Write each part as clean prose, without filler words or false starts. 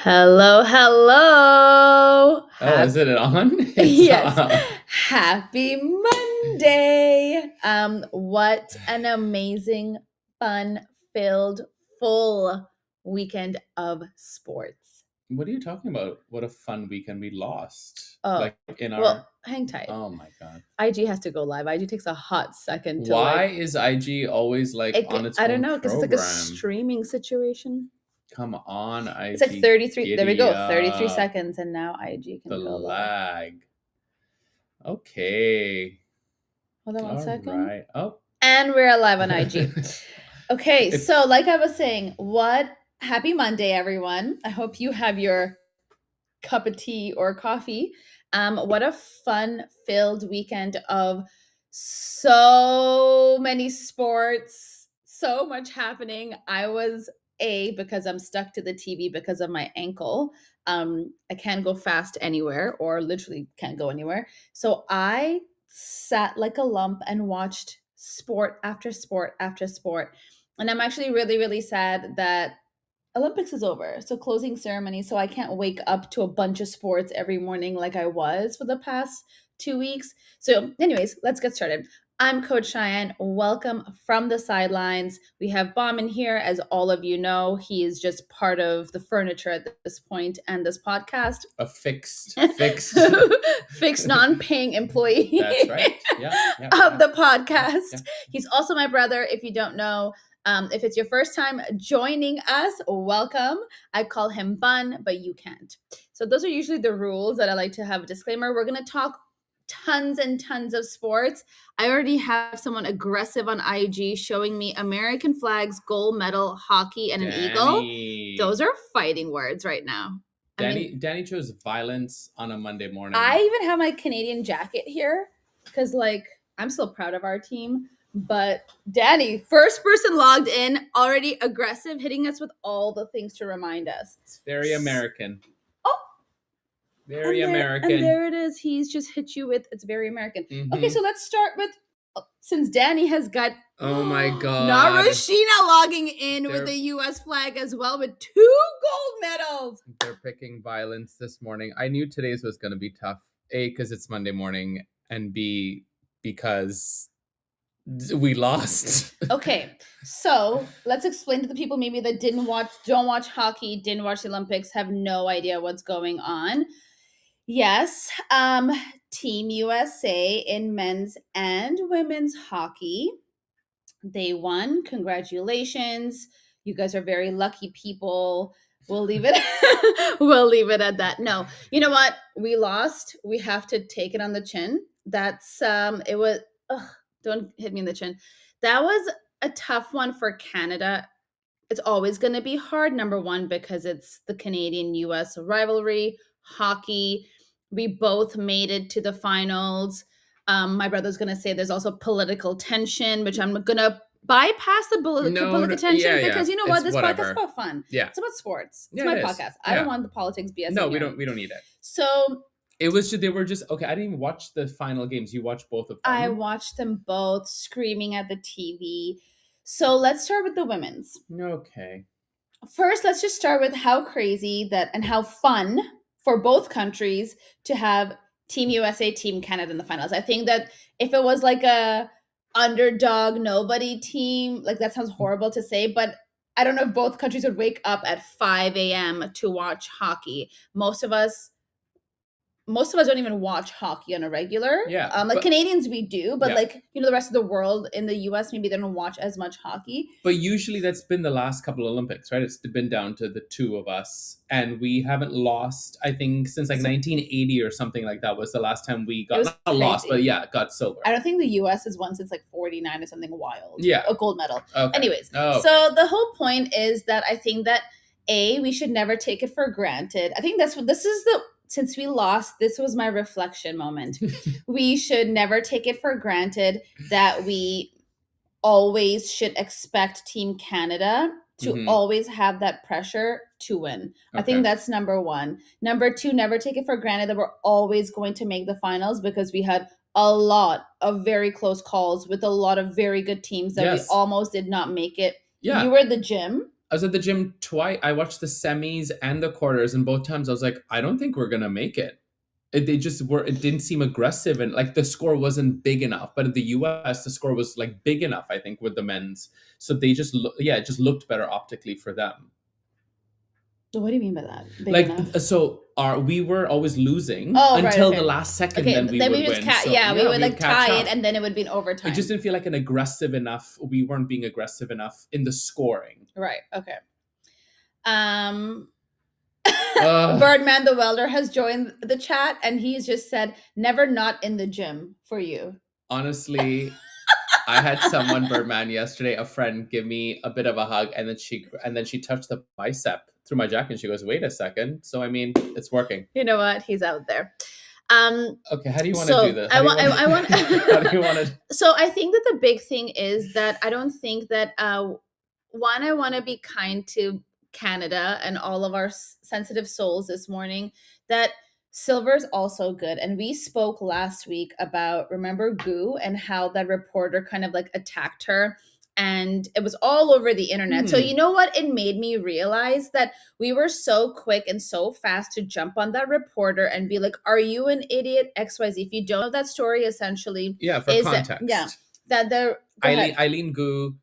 Hello, hello. Oh, is it on? Yes. On. Happy Monday. What an amazing, fun-filled, full weekend of sports. What are you talking about? What a fun weekend we lost. Oh, Like in our. well, hang tight. Oh my god. IG has to go live. IG takes a hot second to Why is IG always on its I own don't know, because it's like a program? streaming situation. Come on, IG. It's like 33. There we go. 33 up. seconds, and now IG can The go live. lag. Okay. Hold on one All second. right. Oh. And we're live on IG. Okay, It's- so like I was saying, happy Monday, everyone. I hope you have your cup of tea or coffee. What a fun-filled weekend of so many sports, so much happening. I was because I'm stuck to the TV because of my ankle. I can't go fast anywhere, or literally can't go anywhere. So I sat like a lump and watched sport after sport after sport. And I'm actually really, really sad that Olympics is over. So closing ceremony. So I can't wake up to a bunch of sports every morning like I was for the past 2 weeks. So, anyways, let's get started. I'm Coach Shayain. Welcome from the sidelines. We have Behmann here, as all of you know. He is just part of the furniture at this point and this podcast. A fixed Fixed non-paying employee. That's right. Yeah. Of the podcast. Yeah. He's also my brother, if you don't know. If it's your first time joining us, welcome. I call him Bun, but you can't. So those are usually the rules that I like to have a disclaimer. We're going to talk tons and tons of sports. I already have someone aggressive on IG showing me American flags, gold medal, hockey, and an eagle. Those are fighting words right now. Danny chose violence on a Monday morning. I even have my Canadian jacket here because, I'm still proud of our team. But Danny, first person logged in, already aggressive, hitting us with all the things to remind us. It's very American. Oh, very American. And there it is. He's just hit you with, it's very American. Mm-hmm. Okay, so let's start with, since Danny has got, oh my God, Narushina logging in with the U.S. flag as well with 2 gold medals. They're picking violence this morning. I knew today's was going to be tough. A, because it's Monday morning, and B, because we lost. Okay, so let's explain to the people maybe that don't watch hockey, didn't watch the Olympics, have no idea what's going on. Yes, Team USA in men's and women's hockey, they won. Congratulations. You guys are very lucky people. We'll leave it. We'll leave it at that. No, you know what? We lost. We have to take it on the chin. That's it was. Don't hit me in the chin. That was a tough one for Canada. It's always going to be hard, number one, because it's the Canadian-US rivalry, hockey. We both made it to the finals. My brother's going to say there's also political tension, which I'm going to bypass the political tension because you know what? This podcast is about fun. Yeah. It's about sports. It's my podcast. I don't want the politics BS. No, we don't need it. So it was just, they were just, okay, I didn't even watch the final games. You watched both of them? I watched them both, screaming at the TV. So let's start with the women's. Okay. First, let's just start with how crazy that and how fun for both countries to have Team USA, Team Canada in the finals. I think that if it was like a underdog, nobody team, that sounds horrible to say, but I don't know if both countries would wake up at 5 a.m. to watch hockey. Most of us don't even watch hockey on a regular. Yeah. Canadians, we do, but the rest of the world in the US, maybe they don't watch as much hockey. But usually that's been the last couple of Olympics, right? It's been down to the 2 of us, and we haven't lost, I think, since 1980 or something like that was the last time we got not lost, but got silver. I don't think the US has won since 49 or something wild. Yeah. A gold medal. Okay. Anyways, so the whole point is that I think that we should never take it for granted. I think since we lost, this was my reflection moment. We should never take it for granted that we always should expect Team Canada to always have that pressure to win. Okay. I think that's number 1. Number 2, never take it for granted that we're always going to make the finals, because we had a lot of very close calls with a lot of very good teams that we almost did not make it. Yeah. You were at the gym. was at the gym twice. I watched the semis and the quarters, and both times I was like, I don't think we're gonna make it. They just were. It didn't seem aggressive, and like the score wasn't big enough. But in the U.S., the score was like big enough, I think, with the men's. So they just, it just looked better optically for them. What do you mean by that? Big Like enough? so, we were always losing Oh, until right, the okay. last second. Okay, Then we then would we just win. So, we would like catch tie up. it, and then it would be in overtime. It just didn't feel like an aggressive enough. We weren't being aggressive enough in the scoring. Right. Okay. Birdman the welder has joined the chat, and he's just said, "Never not in the gym for you." Honestly, I had someone, Birdman, yesterday, a friend, give me a bit of a hug, and then she touched the bicep through my jacket, and she goes, "Wait a second." So I mean, it's working. You know what? He's out there. Okay, how do you want to do this? I want. How do you want to? So I think that the big thing is that I don't think that one, I want to be kind to Canada and all of our sensitive souls this morning, that silver is also good. And we spoke last week about, remember Gu, and how that reporter kind of like attacked her, and it was all over the internet. So you know what? It made me realize that we were so quick and so fast to jump on that reporter and be like, are you an idiot? XYZ. If you don't know that story, essentially, for context. That the Eileen Gu,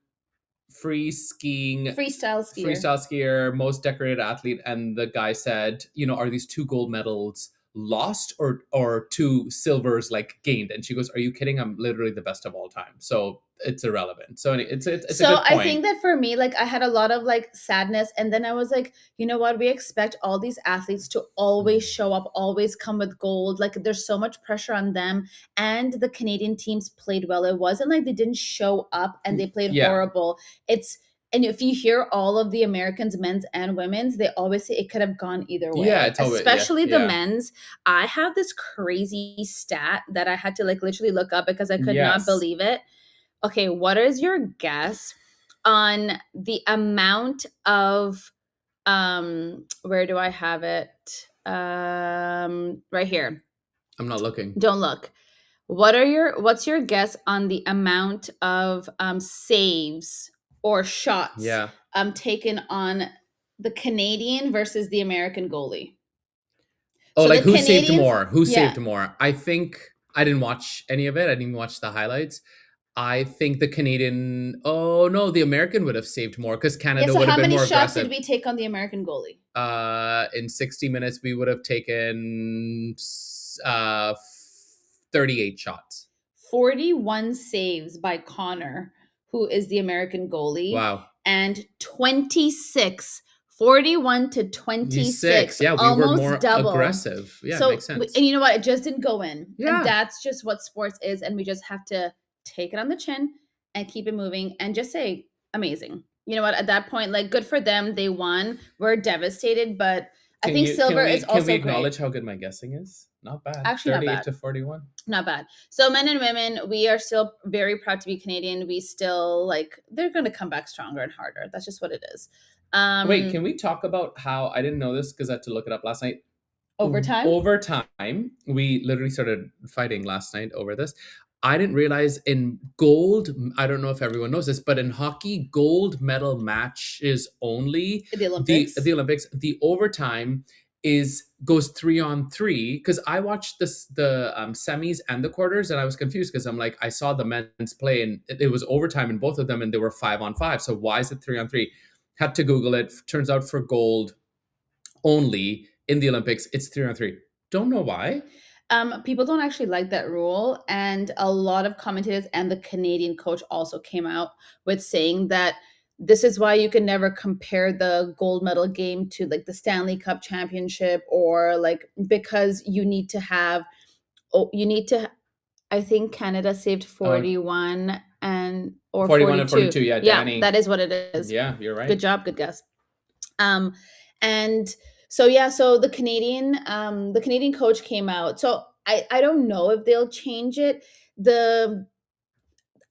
freestyle skier, most decorated athlete, and the guy said, are these 2 gold medals lost or 2 silvers like gained? And she goes, are you kidding? I'm literally the best of all time, so it's irrelevant. So it's a good point. I think that for me, like, I had a lot of like sadness, and then I was like, you know what, we expect all these athletes to always show up, always come with gold. Like, there's so much pressure on them, and the Canadian teams played well. It wasn't like they didn't show up and they played horrible. And if you hear all of the Americans, men's and women's, they always say it could have gone either way. Yeah, totally. Especially the men's. I have this crazy stat that I had to like literally look up because I could not believe it. Okay, what is your guess on the amount of where do I have it? Right here. I'm not looking. Don't look. What's your guess on the amount of saves or shots taken on the Canadian versus the American goalie? Oh, so like who saved more? Who saved more? I think I didn't watch any of it. I didn't even watch the highlights. I think the Canadian. Oh no, the American would have saved more because Canada would have been more aggressive. How many shots did we take on the American goalie? In 60 minutes, we would have taken 38 shots. 41 saves by Connor, who is the American goalie. Wow. And 26. 41 to 26. Yeah, we were more double. Aggressive. Yeah, so, makes sense. And you know what? It just didn't go in. Yeah. And that's just what sports is. And we just have to take it on the chin and keep it moving and just say, amazing. You know what? At that point, like, good for them. They won. We're devastated, but I think silver is also great. Can we acknowledge how good my guessing is? Not bad. Actually, 38 not bad. to 41. Not bad. So men and women, we are still very proud to be Canadian. We still, like, they're going to come back stronger and harder. That's just what it is. Wait, can we talk about how, I didn't know this because I had to look it up last night. Overtime? We literally started fighting last night over this. I didn't realize in gold, I don't know if everyone knows this, but in hockey, gold medal matches only. The Olympics. The Olympics, the overtime goes 3-on-3, because I watched the semis and the quarters, and I was confused because I'm like, I saw the men's play and it was overtime in both of them, and they were 5-on-5. So why is it 3-on-3? Had to Google it. Turns out for gold only in the Olympics, it's 3-on-3. Don't know why. People don't actually like that rule, and a lot of commentators and the Canadian coach also came out with saying that this is why you can never compare the gold medal game to like the Stanley Cup championship, or like, because you need to, I think Canada saved 41 or 41 42. And 42. Yeah, Danny. Yeah, that is what it is. Yeah, you're right. Good job, good guess. And so the Canadian coach came out. So I don't know if they'll change it.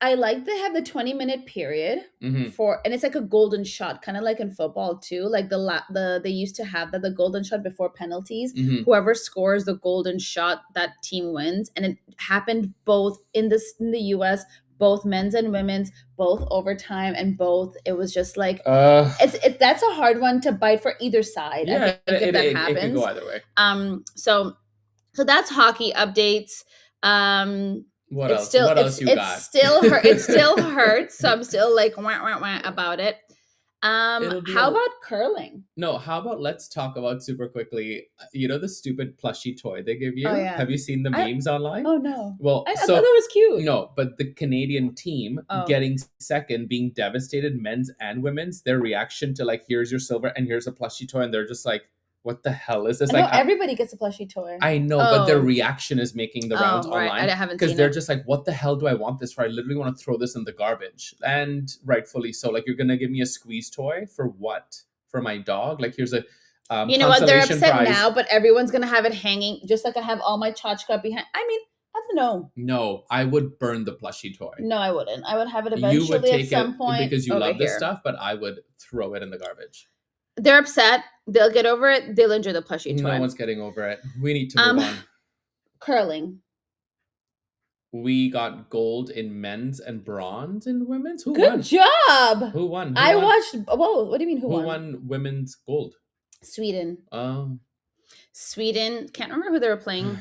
I like they have the 20-minute period and it's like a golden shot, kind of like in football too. Like they used to have the golden shot before penalties. Whoever scores the golden shot, that team wins. And it happened both in the US, both men's and women's, both overtime, and both. It was just like Uh, it's that's a hard one to bite for either side. I yeah, think if that it could happens. go either way. So that's hockey updates. What it's else? still What else it's you it's got? still hurt. It still hurts. So I'm still like wah, wah, wah about it. It'll be How a- about curling? No, how about let's talk about super quickly. You know the stupid plushie toy they give you? Oh, yeah. Have you seen the memes online? Oh no. Well, I so thought that was cute. no, but the Canadian team Oh. getting second, being devastated, men's and women's, their reaction to like, here's your silver and here's a plushie toy, and they're just like, what the hell is this? I know Like, everybody gets a plushie toy. I know, but their Oh. reaction is making the rounds Right. online I haven't because seen they're it. just like, what the hell do I want this for? I literally want to throw this in the garbage, and rightfully so. Like, you're gonna give me a squeeze toy for what? For my dog? Like, here's a You know what? They're consolation upset prize. now, but everyone's gonna have it hanging, just like I have all my tchotchke behind. I mean, I don't know. No, I would burn the plushie toy. No, I wouldn't. I would have it You would eventually take at some it point because you over love this here. stuff, but I would throw it in the garbage. They're upset. They'll get over it. They'll enjoy the plushie toy. No one's getting over it. We need to move on. Curling. We got gold in men's and bronze in women's. Who Good won? job. Who won? Who I won? watched. Whoa, what do you mean who Who won? won women's gold? Sweden. Oh. Sweden. Can't remember who they were playing,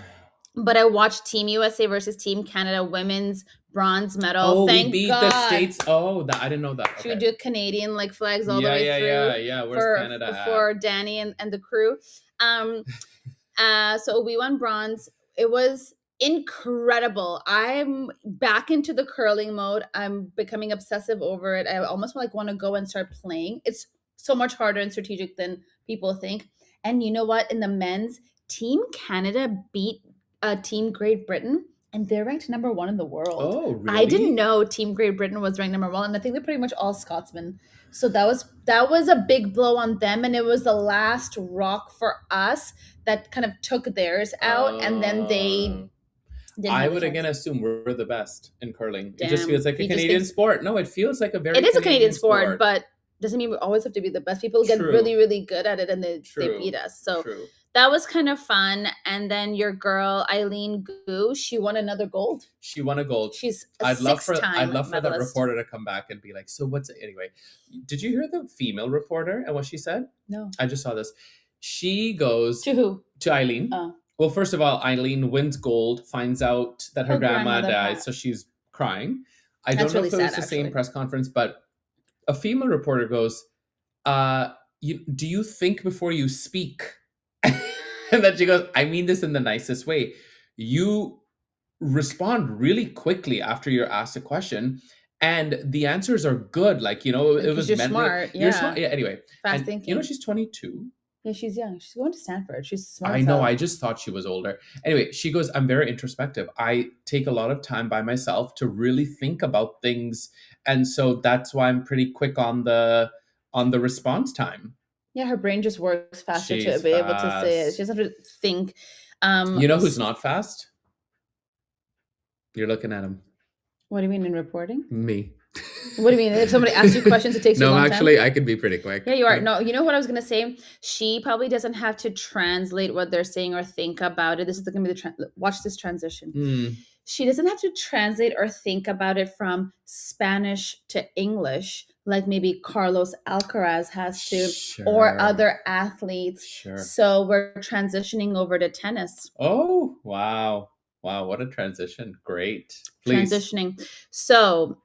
but I watched Team USA versus Team Canada women's bronze medal. Oh, Thank we beat God. the States. Oh, I didn't know that. Should we Okay. do Canadian like flags all the way through? Yeah. Where's Canada at? For Danny and the crew. So we won bronze. It was incredible. I'm back into the curling mode. I'm becoming obsessive over it. I almost want to go and start playing. It's so much harder and strategic than people think. And you know what? In the men's, Team Canada beat Team Great Britain, and they're ranked number 1 in the world. Oh, really? I didn't know Team Great Britain was ranked number 1, and I think they're pretty much all Scotsmen. So that was a big blow on them, and it was the last rock for us that kind of took theirs out, and then they didn't I have a would chance. again assume we're the best in curling. Damn. It just feels like a He just Canadian thinks- sport. No, it feels like a very It is a Canadian sport, but doesn't mean we always have to be the best. People get True. really, really good at it, and they True. beat us. So True. that was kind of fun. And then your girl Eileen Gu, she won another gold. She won a gold. She's a I'd love for six-time that medalist. reporter to come back and be like, so what's it? Anyway, did you hear the female reporter and what she said? No. I just saw this. She goes To who? to Eileen. Oh. Well, first of all, Eileen wins gold, finds out that her grandma grandmother died, passed. so she's crying. I That's don't know really if it was sad, the same actually. press conference, but a female reporter goes, do you think before you speak? And then she goes, I mean this in the nicest way. You respond really quickly after you're asked a question, and the answers are good. Like, it was you're meant smart. You're Yeah. smart. Yeah, anyway. Fast And thinking. she's 22. Yeah, she's young. She's going to Stanford. She's smart. I know. I just thought she was older. Anyway, she goes, I'm very introspective. I take a lot of time by myself to really think about things. And so that's why I'm pretty quick on the response time. Yeah, her brain just works faster to She's be able to say it. fast. She doesn't have to think. You know who's not fast? You're looking at him. What do you mean in reporting? Me. What do you mean? If somebody asks you questions, it takes you a No, long actually, time? I could be pretty quick. Yeah, you are. No, you know what I was going to say? She probably doesn't have to translate what they're saying or think about it. This is going to be watch this transition. Mm. She doesn't have to translate or think about it from Spanish to English, like maybe Carlos Alcaraz has to, or Sure. other athletes. Sure. So we're transitioning over to tennis. Oh, wow. Wow, what a transition. Great. Please. Transitioning. So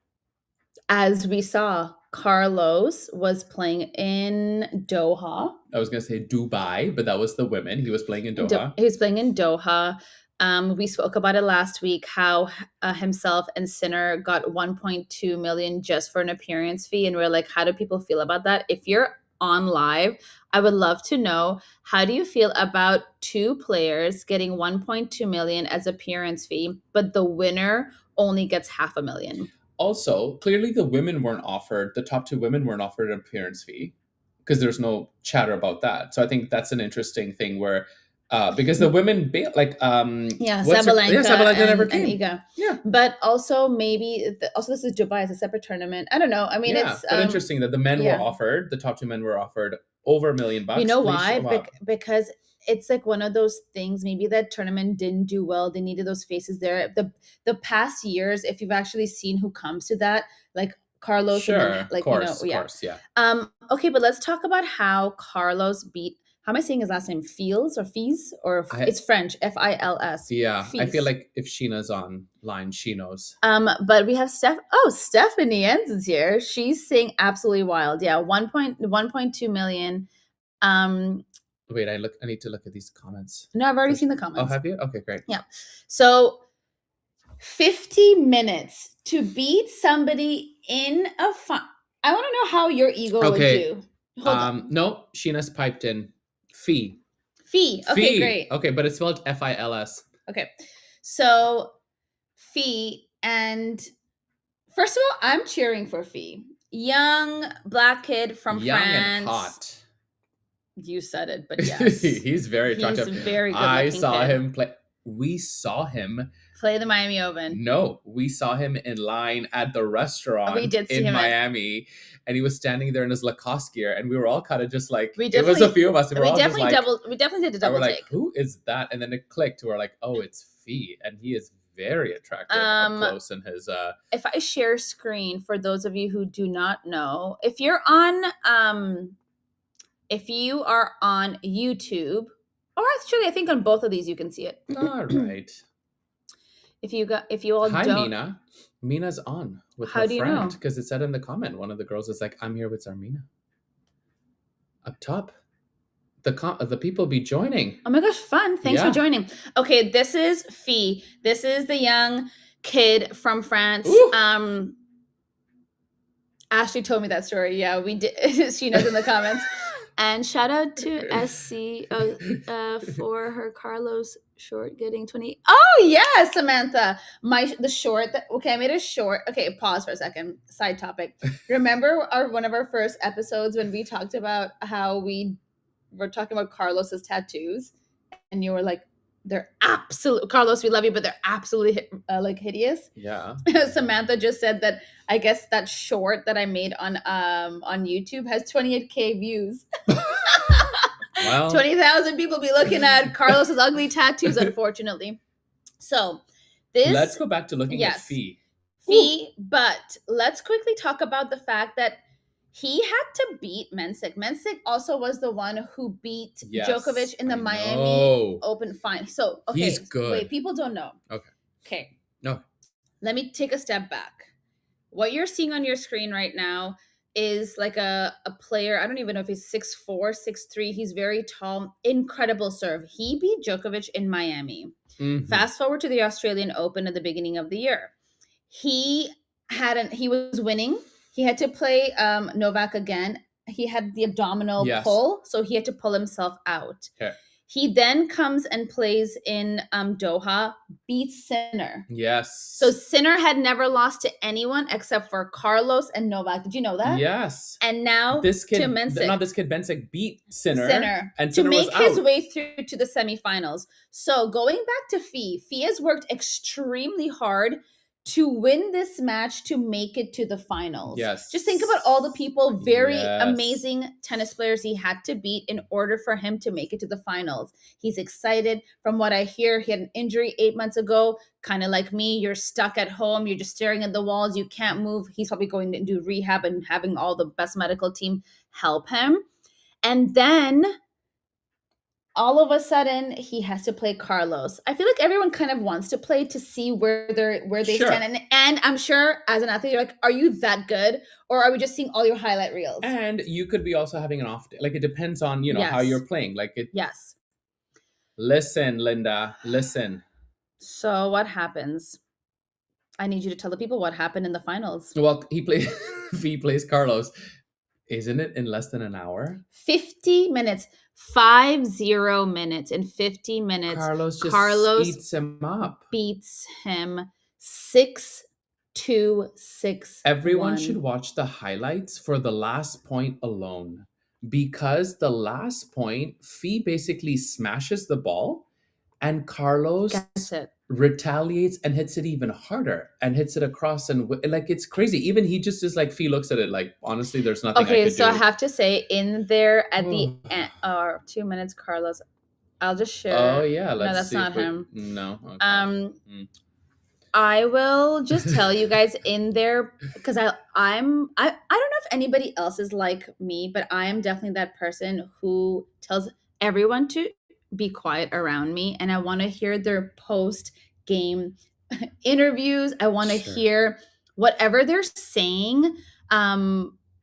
as we saw, Carlos was playing in Doha. I was going to say Dubai, but that was the women. He was playing in Doha. He was playing in Doha. We spoke about it last week, how himself and Sinner got 1.2 million just for an appearance fee. And we're like, how do people feel about that? If you're on live, I would love to know, how do you feel about two players getting 1.2 million as appearance fee, but the winner only gets $500,000? Also, clearly the top two women weren't offered an appearance fee because there's no chatter about that. So I think that's an interesting thing where, because the women, Sabalenka never came. And Iga. Yeah. But also maybe, this is Dubai, it's a separate tournament. I don't know. I mean, it's but interesting that the men were offered, the top two men were offered over $1 million. You know why? Because it's like one of those things. Maybe that tournament didn't do well. They needed those faces there. The past years, if you've actually seen who comes to that, like Carlos, and Sure, then like course, yeah. Okay, but let's talk about how Carlos beat. How am I saying his last name? Fields or Fees or it's French? Fils. Yeah, Fees. I feel like if Sheena's online, she knows. But we have Stephanie Jens here. She's saying absolutely wild. Yeah, 1.2 million. Wait, I need to look at these comments. No, I've already seen the comments. Oh, have you? Okay, great. Yeah. So 50 minutes to beat somebody in a I want to know how your ego would do. Hold on. No, Sheena's piped in. Fee. Okay, great. Okay, but it's spelled Fils. Okay. So Fee, and first of all, I'm cheering for Fee. Young black kid from Young France. and hot. You said it, but yes. He's very attractive. He's very good. I saw him play. We saw him play the Miami Open. No, we saw him in line at the restaurant we did see in him Miami, and he was standing there in his Lacoste gear, and we were all kind of just like, it was a few of us. And we definitely did a double take. Like, who is that? And then it clicked. We're like, oh, it's Fee, and he is very attractive up close in his. If I share screen for those of you who do not know, if you are on YouTube, or actually, I think on both of these you can see it. All right. If you all Hi, don't. Mina. Mina's on with How her do you friend know? Because it said in the comment, one of the girls is like, I'm here with Zarmina. Up top. The people be joining. Oh my gosh, fun. Thanks for joining. Okay, this is Fee. This is the young kid from France. Ooh. Ashley told me that story. Yeah, we did. She knows in the comments. And shout out to SC for her Carlos short getting 20. Oh yeah, Samantha. The short okay, I made a short. Okay, pause for a second. Side topic. Remember one of our first episodes when we talked about how we were talking about Carlos's tattoos, and you were like, they're absolute Carlos, we love you, but they're absolutely like hideous. Yeah. Samantha just said that I guess that short that I made on YouTube has 28K views. Well, 20,000 people be looking at Carlos's ugly tattoos, unfortunately. So let's go back to looking at Fee. But let's quickly talk about the fact that he had to beat Mensik. Mensik also was the one who beat Djokovic in the Miami Open final. So, okay. He's good. Wait, people don't know. Okay. No. Let me take a step back. What you're seeing on your screen right now is like a player. I don't even know if he's 6'4", 6'3". He's very tall. Incredible serve. He beat Djokovic in Miami. Mm-hmm. Fast forward to the Australian Open at the beginning of the year. He was winning. He had to play Novak again. He had the abdominal pull, so he had to pull himself out. Okay. He then comes and plays in Doha, beats Sinner. Yes. So Sinner had never lost to anyone except for Carlos and Novak. Did you know that? Yes. And now Mensik beat Sinner. And to make his way through to the semifinals. So going back to Fee has worked extremely hard to win this match to make it to the finals. Yes. Just think about all the people, very amazing tennis players he had to beat in order for him to make it to the finals. He's excited. From what I hear, he had an injury 8 months ago. Kind of like me, you're stuck at home. You're just staring at the walls. You can't move. He's probably going to do rehab and having all the best medical team help him. And then all of a sudden, he has to play Carlos. I feel like everyone kind of wants to play to see where they stand. And I'm sure as an athlete, you're like, are you that good? Or are we just seeing all your highlight reels? And you could be also having an off day. Like, it depends on, how you're playing. Like it. Yes. Listen, Linda, listen. So what happens? I need you to tell the people what happened in the finals. Well, he plays Carlos. Isn't it in less than an hour? 50 minutes. 50 minutes. In 50 minutes, Carlos eats him up. Beats him 6-2, 6-1. Everyone should watch the highlights for the last point alone. Because the last point, Fee basically smashes the ball and Carlos retaliates and hits it even harder and hits it across, and like, it's crazy. Even he just is like, Fee looks at it like, honestly, there's nothing I could do. I have to say, in there at the end, 2 minutes, Carlos. I'll just Oh share. yeah, No, let's that's see if not we. him. No, okay. Um, Mm. I will just tell you guys in there because I don't know if anybody else is like me, but I am definitely that person who tells everyone to be quiet around me, and I want to hear their post game interviews. I want to Sure. hear whatever they're saying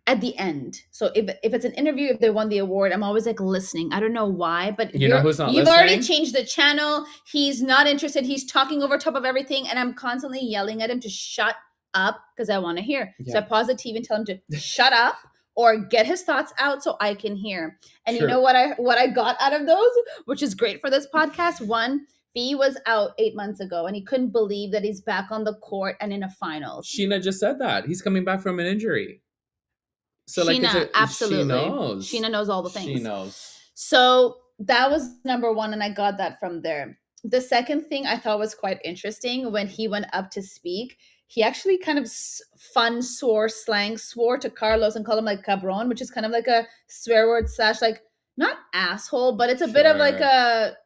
at the end. So if it's an interview, if they won the award, I'm always like listening. I don't know why, but You know who's not you've already listening? changed the channel. He's not interested. He's talking over top of everything, and I'm constantly yelling at him to shut up because I want to hear. So I Yeah. pause the TV and tell him to shut up or get his thoughts out so I can hear. And you know Sure. what I got out of those, which is great for this podcast. One, Fee was out 8 months ago, and he couldn't believe that he's back on the court and in a finals. Sheena just said that he's coming back from an injury. So like Sheena, she absolutely. knows. Sheena knows all the She things. knows. So that was number one, and I got that from there. The second thing I thought was quite interesting when he went up to speak, he actually kind of swore to Carlos and called him like cabron, which is kind of like a swear word slash like not asshole, but it's a bit of like Sure. a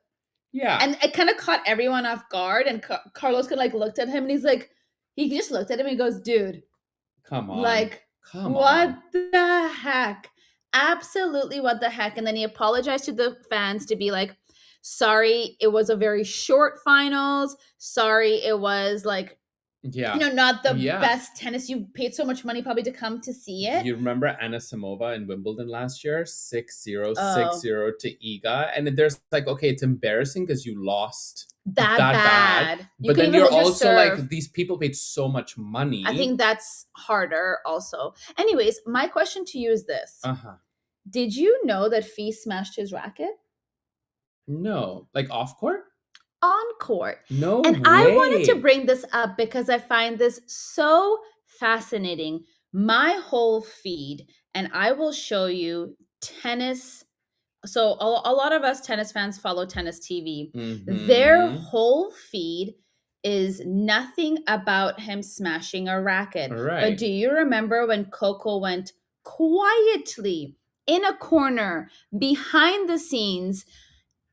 Yeah. and it kind of caught everyone off guard. And Carlos could like looked at him and he's like, he just looked at him and he goes, dude, Come on. like, Come what on. the heck? Absolutely, what the heck? And then he apologized to the fans to be like, sorry, it was a very short finals. Sorry, it was like, Yeah. not the Yeah. best tennis. You paid so much money probably to come to see it. You remember Anna Samova in Wimbledon last year? 6-0, Oh. 6-0 to Iga. And there's like, okay, it's embarrassing because you lost that bad. You But couldn't then even you're hold your also serve. like, these people paid so much money. I think that's harder also. Anyways, my question to you is this. Uh-huh. Did you know that Fee smashed his racket? No. Like off court? On court. No And way. I wanted to bring this up because I find this so fascinating. My whole feed, and I will show you tennis. So a lot of us tennis fans follow tennis TV. Their Mhm. whole feed is nothing about him smashing a racket. Right. But do you remember when Coco went quietly in a corner behind the scenes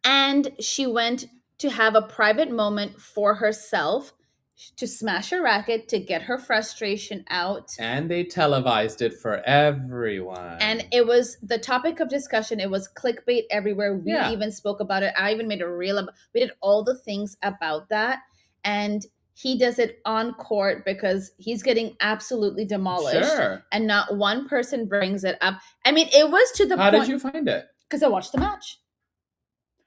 and she went to have a private moment for herself to smash a racket to get her frustration out? And they televised it for everyone. And it was the topic of discussion. It was clickbait everywhere. We even spoke about it. I even made a reel. We did all the things about that. And he does it on court because he's getting absolutely demolished. Sure. And not one person brings it up. I mean, it was to the How point. did you find it? Because I watched the match.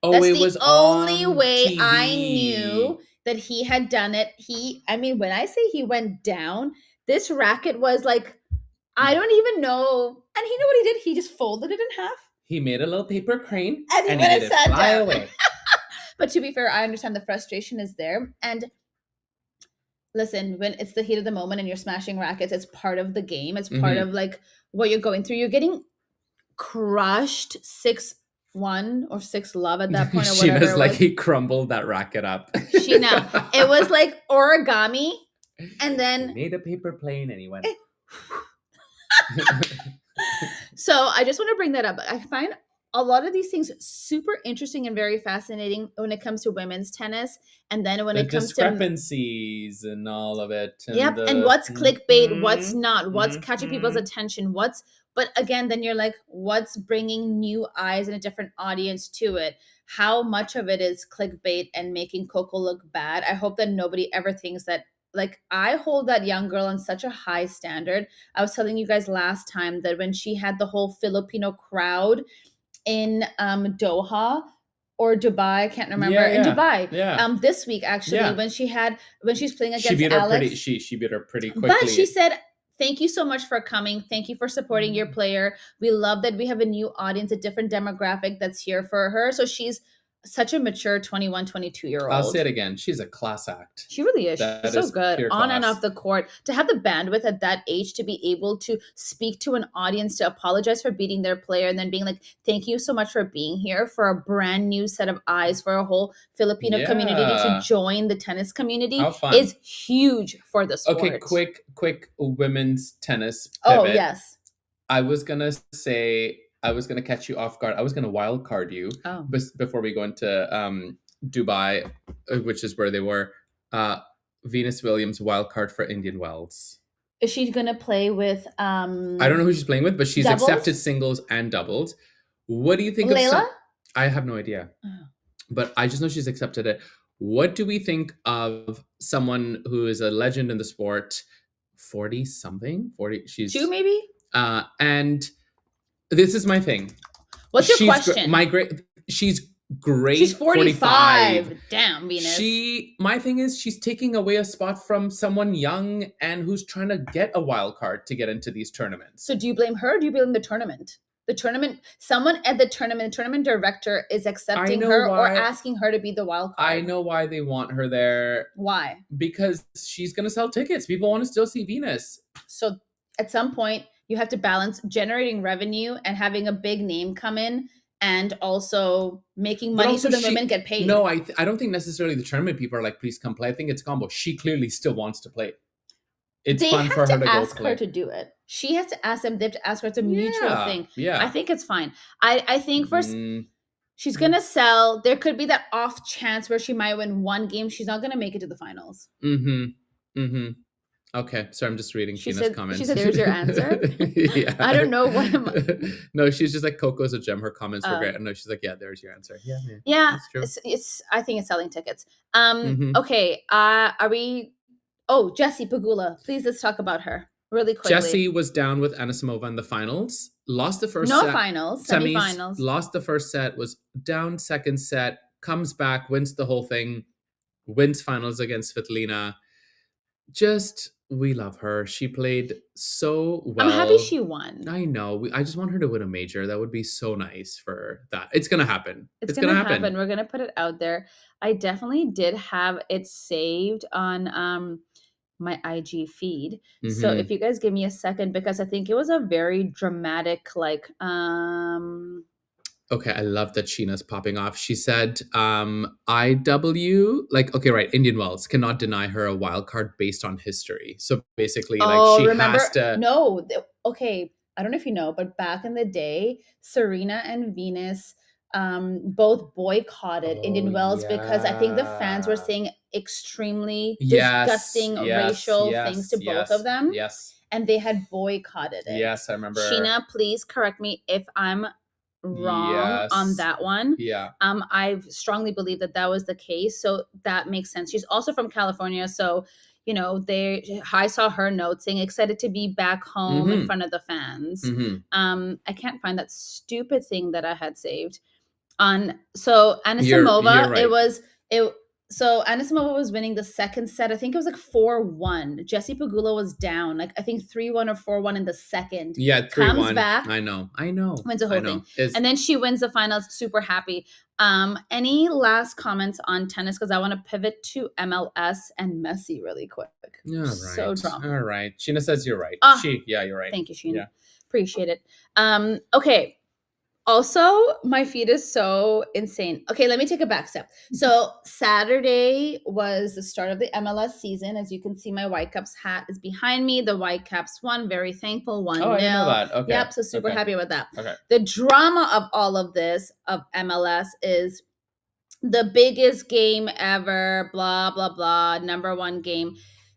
Oh, That's it the was only on way TV. I knew that he had done it. When I say he went down, this racket was like, I don't even know. And he knew what he did. He just folded it in half. He made a little paper crane And he and went he and made it sat fly down. away. But to be fair, I understand the frustration is there. And listen, when it's the heat of the moment and you're smashing rackets, it's part of the game. It's part of like what you're going through. You're getting crushed 6-1 or 6-love at that point or whatever. Sheena's like, he crumbled that racket up. Sheena, it was like origami. And then he made a paper plane and he went. So I just want to bring that up. I find a lot of these things super interesting and very fascinating when it comes to women's tennis. And then when it comes to discrepancies and all of it. And and what's clickbait, what's not, what's catching people's attention, but again, then you're like, what's bringing new eyes and a different audience to it? How much of it is clickbait and making Coco look bad? I hope that nobody ever thinks that. Like, I hold that young girl on such a high standard. I was telling you guys last time that when she had the whole Filipino crowd in Doha or Dubai, I can't remember, in Dubai. This week actually, when she's playing against she beat Alex, she beat her pretty quickly. but she said, thank you so much for coming. Thank you for supporting your player. We love that we have a new audience, a different demographic that's here for her. So she's such a mature 21, 22-year-old. I'll say it again. She's a class act. She really is. She's so good on and off the court. To have the bandwidth at that age to be able to speak to an audience, to apologize for beating their player, and then being like, thank you so much for being here, for a brand new set of eyes, for a whole Filipino community to join the tennis community is huge for the sport. Okay, quick women's tennis pivot. Oh, yes. I was going to say I was gonna catch you off guard. I was gonna wild card you Oh, before we go into Dubai, which is where they were. Uh, Venus Williams wild card for Indian Wells. is she gonna play with I don't know who she's playing with, but she's accepted doubles? singles and doubles. What do you think of Layla? some? I have no idea, Oh. but I just know she's accepted it. What do we think of someone who is a legend in the sport, 40 something? 40, she's Two maybe? and this is my thing. What's your She's question? she's great. She's 45. Damn, Venus. My thing is she's taking away a spot from someone young and who's trying to get a wild card to get into these tournaments. So do you blame her or do you blame the tournament? The tournament, someone at the tournament director is accepting her or asking her to be the wild card. I know why they want her there. Why? Because she's going to sell tickets. People want to still see Venus. So at some point, you have to balance generating revenue and having a big name come in and also making money so the women get paid. No, I don't think necessarily the tournament people are like, please come play. I think it's combo. She clearly still wants to play. It's fun for her to go play. They have to ask her to do it. She has to ask them. They have to ask her. It's a mutual thing. Yeah. I think it's fine. I think first she's going to sell. There could be that off chance where she might win one game. She's not going to make it to the finals. Okay, so I'm just reading Sheena's comments. She said, "There's your answer." Yeah. I don't know what. No, she's just like Coco's a gem. Her comments were great. No, she's like, yeah, there's your answer. Yeah, that's true. It's. I think it's selling tickets. Okay. Are we? Oh, Jessie Pegula. Please, let's talk about her really quickly. Jessie was down with Anisimova in the finals. Lost the first set. Finals. Semifinals. Lost the first set. Was down second set. Comes back. Wins the whole thing. Wins finals against Svitolina. We love her. She played so well. I'm happy she won. I know. I just want her to win a major. That would be so nice for that. It's going to happen. It's going to happen. We're going to put it out there. I definitely did have it saved on my IG feed. So if you guys give me a second, because I think it was a very dramatic, Okay, I love that Sheena's popping off. She said, IW, Indian Wells cannot deny her a wild card based on history. So basically, has to... No, okay, I don't know if you know, but back in the day, Serena and Venus both boycotted Indian Wells because I think the fans were saying extremely disgusting racial things to both of them. Yes. And they had boycotted it. Yes, I remember. Sheena, please correct me if I'm wrong on that one. Yeah. I strongly believe that was the case. So that makes sense. She's also from California. So, I saw her note saying excited to be back home in front of the fans. I can't find that stupid thing that I had saved on. So Anisimova, you're right. So Anisimova was winning the second set. I think it was 4-1. Jessie Pegula was down, I think 3-1 or 4-1 in the second. Yeah, 3-1. Comes back. I know. Wins the whole thing. And then she wins the finals. Super happy. Any last comments on tennis? Because I want to pivot to MLS and Messi really quick. All right. So drama. All right. Sheena says you're right. You're right. Thank you, Sheena. Yeah. Appreciate it. Okay. Also, my feed is so insane. Okay, let me take a back step. So Saturday was the start of the MLS season. As you can see, my Whitecaps hat is behind me. The Whitecaps won. Very thankful. 1-0. Oh, I didn't know that. Okay. Yep, so super happy with that. Okay. The drama of all of this, of MLS, is the biggest game ever, blah, blah, blah, number one game.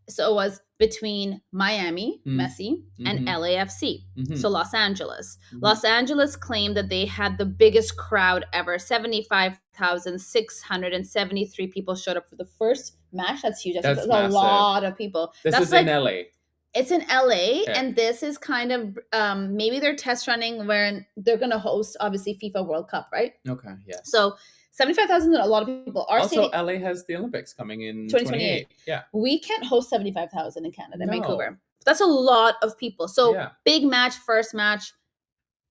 So it was between Miami, Messi, and LAFC. So Los Angeles. Los Angeles claimed that they had the biggest crowd ever. 75,673 people showed up for the first match. That's huge. That's a lot of people. That's in LA. It's in LA, and this is kind of maybe they're test running where they're going to host, obviously, FIFA World Cup, right? Okay, yeah. So 75,000 is a lot of people. LA has the Olympics coming in 2028. Yeah. We can't host 75,000 in Canada, in Vancouver. That's a lot of people. So big match, first match,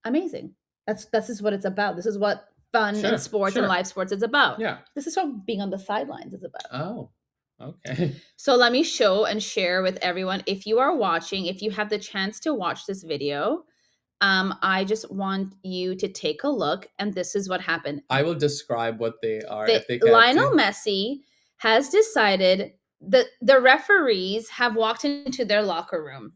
amazing. This is what it's about. This is what fun and sports and live sports is about. Yeah. This is what being on the sidelines is about. Oh, okay. So let me show and share with everyone. If you are watching, if you have the chance to watch this video, I just want you to take a look, and this is what happened. I will describe what they are. Lionel Messi has decided that the referees have walked into their locker room.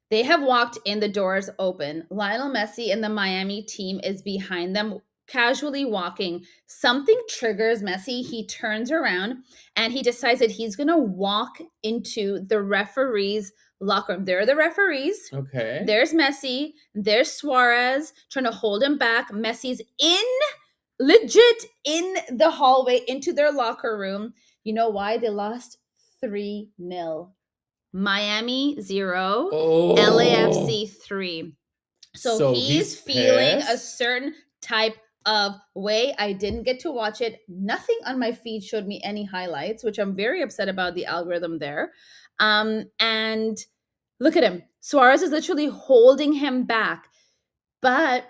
They have walked in, the doors open. Lionel Messi and the Miami team is behind them, casually walking. Something triggers Messi. He turns around and he decides that he's going to walk into the referee's locker room. There are the referees. Okay. There's Messi. There's Suarez trying to hold him back. Messi's legit in the hallway into their locker room. You know why? They lost 3-0. Miami 0, LAFC 3. So he's feeling a certain type of way. I didn't get to watch it. Nothing on my feed showed me any highlights, which I'm very upset about the algorithm there. And look at him. Suarez is literally holding him back. But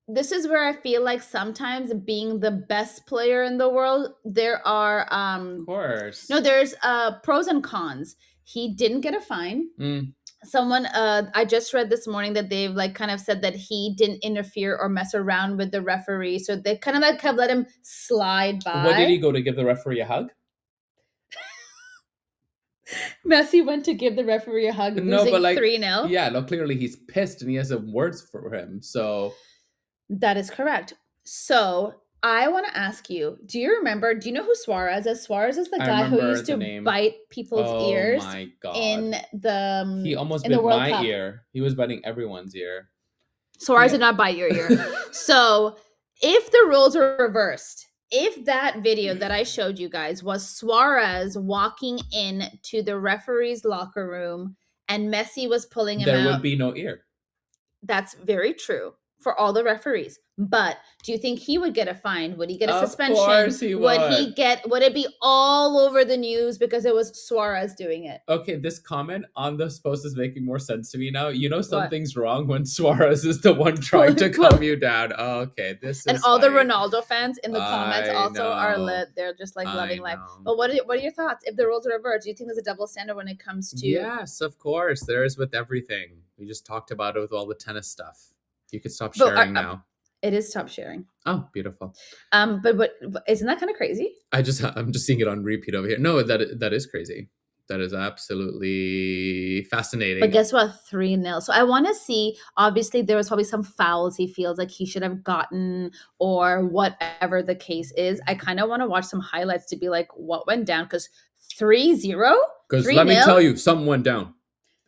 this is where I feel like sometimes being the best player in the world, there are Of course. no, there's pros and cons. He didn't get a fine. Someone I just read this morning that they've like kind of said that he didn't interfere or mess around with the referee, so they kind of like have let him slide by. What did he go to give the referee a hug? Messi went to give the referee a hug, No, losing but like 3-0. Yeah, no, clearly he's pissed and he has some words for him. So That is correct. So I want to ask you, do you know who Suarez is? Suarez is the I guy who remember used the to name. bite people's ears Oh my god. in the He almost in the bit World my Cup. ear. He was biting everyone's ear. Suarez Yeah. did not bite your ear. So if the roles were reversed, if that video that I showed you guys was Suarez walking in to the referee's locker room and Messi was pulling him There out, would be no ear. that's very true for all the referees. But do you think he would get a fine? Would he get a suspension? Of course he would. Would it be all over the news because it was Suarez doing it? Okay, this comment on this post is making more sense to me now. You know something's What? wrong when Suarez is the one trying to calm you down. Oh, okay, this is And all funny. the Ronaldo fans in the comments I also are know. lit. They're just like loving life. know. But what are your thoughts? If the roles are reversed, do you think there's a double standard when it comes to Yes, of course. There is with everything. We just talked about it with all the tennis stuff. You could stop sharing now. It is stop sharing. Oh, beautiful. But isn't that kind of crazy? I'm just seeing it on repeat over here. No, that is crazy. That is absolutely fascinating. But guess what? 3-0. So I want to see, obviously there was probably some fouls he feels like he should have gotten or whatever the case is. I kind of want to watch some highlights to be like, what went down? Because 3-0? Because let me tell you, something went down.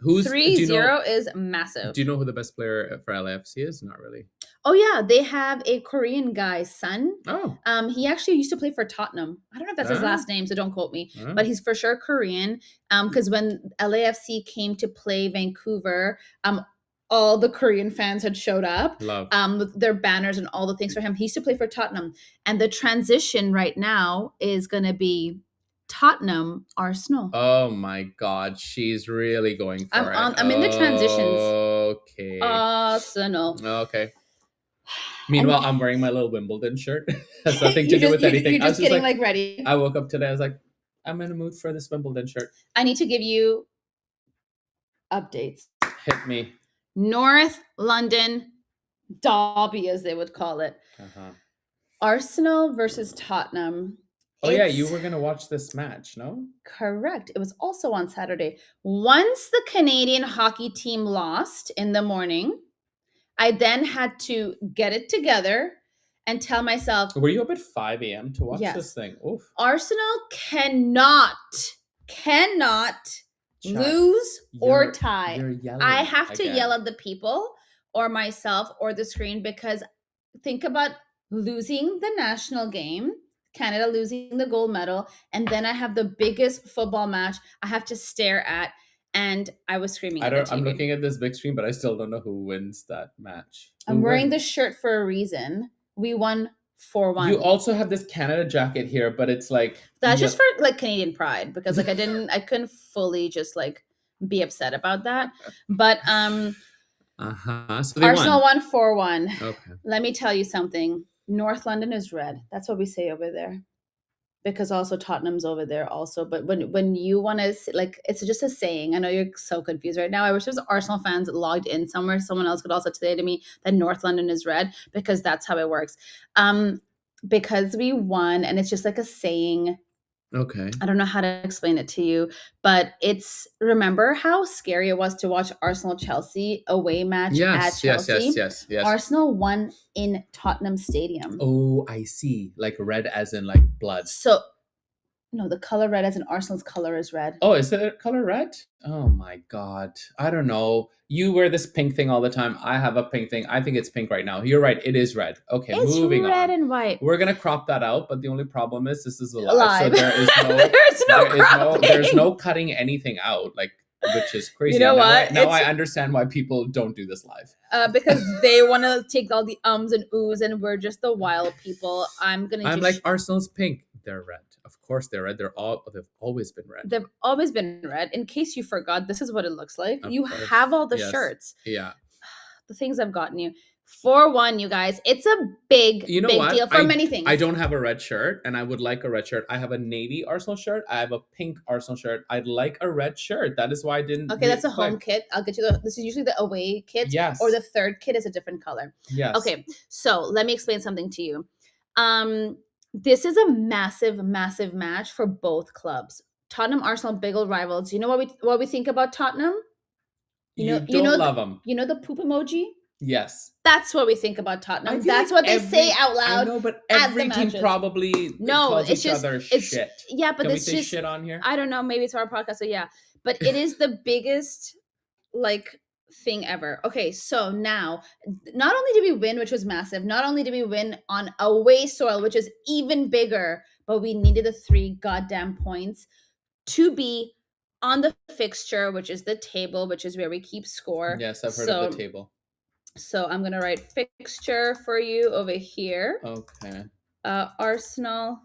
3-0 is massive. Do you know who the best player for LAFC is? Not really. Oh yeah, they have a Korean guy's son. Oh. He actually used to play for Tottenham. I don't know if that's his last name, so don't quote me. But he's for sure Korean. Because when LAFC came to play Vancouver, all the Korean fans had showed up. Love. With their banners and all the things for him. He used to play for Tottenham. And the transition right now is gonna be Tottenham, Arsenal. Oh my god, she's really going for it. I'm in the transitions. Okay. Arsenal. Okay. Meanwhile, I'm wearing my little Wimbledon shirt. Has nothing to do with anything. You're just getting like ready. I woke up today, I was like, I'm in a mood for this Wimbledon shirt. I need to give you updates. Hit me. North London derby, as they would call it. Arsenal versus Tottenham. Oh yeah, you were going to watch this match, no? Correct. It was also on Saturday. Once the Canadian hockey team lost in the morning, I then had to get it together and tell myself. Were you up at 5 a.m. to watch this thing? Oof. Arsenal cannot lose or tie. I have to yell at the people or myself or the screen, because think about losing the national game, Canada losing the gold medal, and then I have the biggest football match I have to stare at, and I was screaming at the TV. I'm looking at this big screen, but I still don't know who wins that match. I'm wearing the shirt for a reason. We won 4-1. You also have this Canada jacket here, but it's like that's just for like Canadian pride, because like I couldn't fully just like be upset about that. But so Arsenal won 4-1. Okay. Let me tell you something. North London is red. That's what we say over there. Because also Tottenham's over there also. But when you want to, like, it's just a saying. I know you're so confused right now. I wish there was Arsenal fans logged in somewhere. Someone else could also say to me that North London is red, because that's how it works. Because we won, and it's just like a saying. Okay. I don't know how to explain it to you, but remember how scary it was to watch Arsenal Chelsea away match at Yes, yes, yes, Chelsea? yes, yes. Arsenal won in Tottenham Stadium. Oh, I see. Like red as in like blood. So, no, the color red as in Arsenal's color is red. Oh, is it color red? Oh my god. I don't know. You wear this pink thing all the time. I have a pink thing. I think it's pink right now. You're right. It is red. Okay, It's moving red on. and white. We're gonna crop that out, but the only problem is this is a live, Live. so there is no there's no cutting anything out, like, which is crazy. You know And what? Now I understand why people don't do this live. Because they want to take all the ums and oohs, and we're just the wild people. I'm like, Arsenal's pink. They're red. Of course they're red. They've always been red. They've always been red. In case you forgot, this is what it looks like. Of You course. have all the Yes. shirts. Yeah. The things I've gotten you. 4-1, you guys. It's a big, You know big what? deal for many things. I don't have a red shirt, and I would like a red shirt. I have a navy Arsenal shirt. I have a pink Arsenal shirt. I'd like a red shirt. That is why I didn't. Okay, that's a home kit. I'll get you this is usually the away kit. Yes. Or the third kit is a different color. Yes. Okay, so let me explain something to you. This is a massive, massive match for both clubs. Tottenham, Arsenal, big old rivals. You know what we think about Tottenham? You don't love them. You know the poop emoji? Yes. That's what we think about Tottenham. That's what they say out loud. I know, but every team probably calls it's each just other it's shit. Yeah, but Can we it's say just shit on here? I don't know. Maybe it's our podcast, so yeah. But it is the biggest thing ever. Okay, so now not only did we win, which was massive, not only did we win on away soil, which is even bigger, but we needed the 3 goddamn points to be on the fixture, which is the table, which is where we keep score. Yes, I've heard of the table. So I'm gonna write fixture for you over here. Okay. Arsenal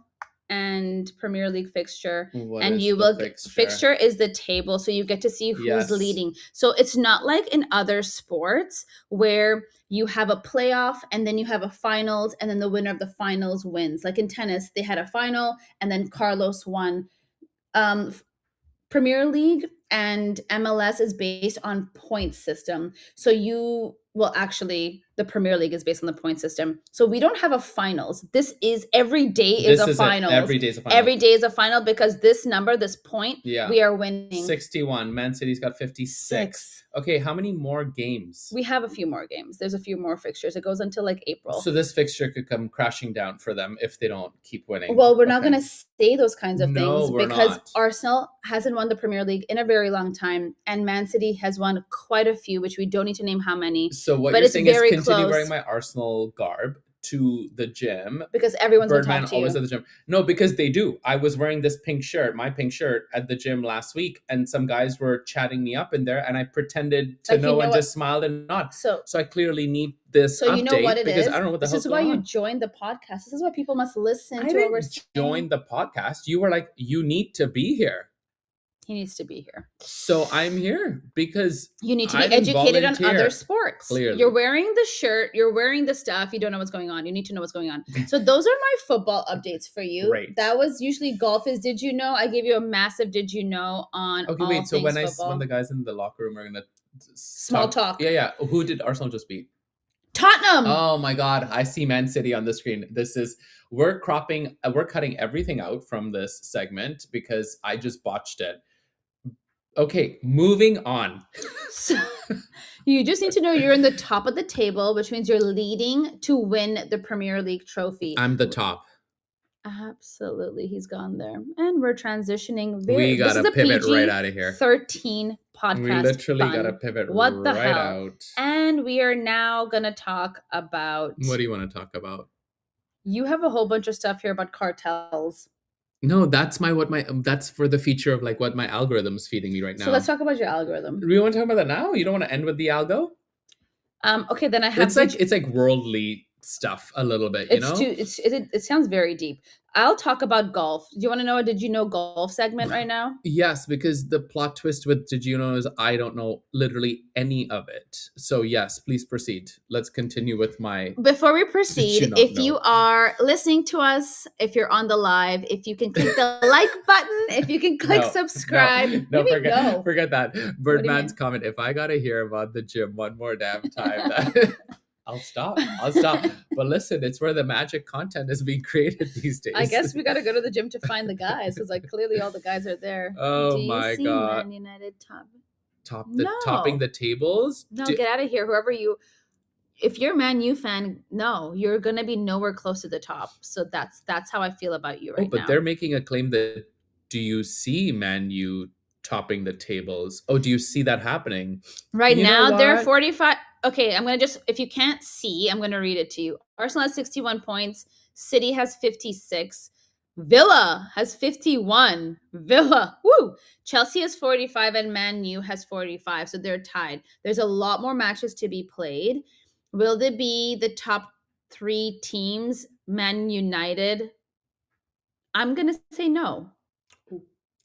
and Premier League fixture. And you will fixture is the table, so you get to see who's leading. So it's not like in other sports where you have a playoff and then you have a finals and then the winner of the finals wins. Like in tennis, they had a final and then Carlos won. Premier League and MLS is based on point system. So actually, the Premier League is based on the point system. So we don't have a finals. This is every day is a final. Every day is a final. Every day is a final because this number, this point, we are winning. 61. Man City's got 56. Okay, how many more games? We have a few more games. There's a few more fixtures. It goes until April. So this fixture could come crashing down for them if they don't keep winning. Well, we're not going to say those kinds of things because not. Arsenal hasn't won the Premier League in a very long time, and Man City has won quite a few, which we don't need to name how many. So what you're saying is continue wearing my Arsenal garb to the gym because everyone's Birdman always at the gym. No, because they do. I was wearing this my pink shirt at the gym last week, and some guys were chatting me up in there, and I pretended to know and just smiled and nodded. So I clearly need this. So you know what it is. I don't know what the hell's going on. This is why you joined the podcast. This is why people must listen to what we're saying. Join the podcast. You were like, you need to be here. He needs to be here. So I'm here because you need to be educated on other sports. Clearly. You're wearing the shirt. You're wearing the stuff. You don't know what's going on. You need to know what's going on. So those are my football updates for you. Great. That was usually golf is did you know? I gave you a massive did you know on okay, wait. So when the guys in the locker room are going to small talk. Yeah. Who did Arsenal just beat? Tottenham. Oh my God. I see Man City on the screen. We're cutting everything out from this segment because I just botched it. Okay, moving on. So, you just need to know you're in the top of the table, which means you're leading to win the Premier League trophy. I'm the top. Absolutely. He's gone there. And we're transitioning. We got to pivot right out of here. 13 podcast. We literally got to pivot out. And we are now going to talk about... What do you want to talk about? You have a whole bunch of stuff here about cartels. No, that's that's for the feature of what my algorithm is feeding me right now. So let's talk about your algorithm. Do you want to talk about that now? You don't want to end with the algo? Okay, then I have it's like worldly stuff a little bit, you know? It sounds very deep. I'll talk about golf. Do you want to know a Did You Know golf segment right now? Yes, because the plot twist with Did You Know is I don't know literally any of it. So yes, please proceed. Let's continue with my... Before we proceed, if you are listening to us, if you're on the live, if you can click the like button, if you can click subscribe. Forget that. Birdman's comment, if I got to hear about the gym one more damn time, I'll stop. I'll stop. But listen, it's where the magic content is being created these days. I guess we got to go to the gym to find the guys because like clearly all the guys are there. Oh Do you my see God. Man United Topping the tables? No, get out of here. If you're a Man U fan, no, you're gonna be nowhere close to the top. So that's how I feel about you right now. But they're making a claim that do you see Man U topping the tables? Oh, do you see that happening? Right You know now, they're what? 45. Okay, I'm going to if you can't see, I'm going to read it to you. Arsenal has 61 points. City has 56. Villa has 51. Villa, woo! Chelsea has 45 and Man U has 45. So they're tied. There's a lot more matches to be played. Will they be the top 3 teams? Man United? I'm going to say no.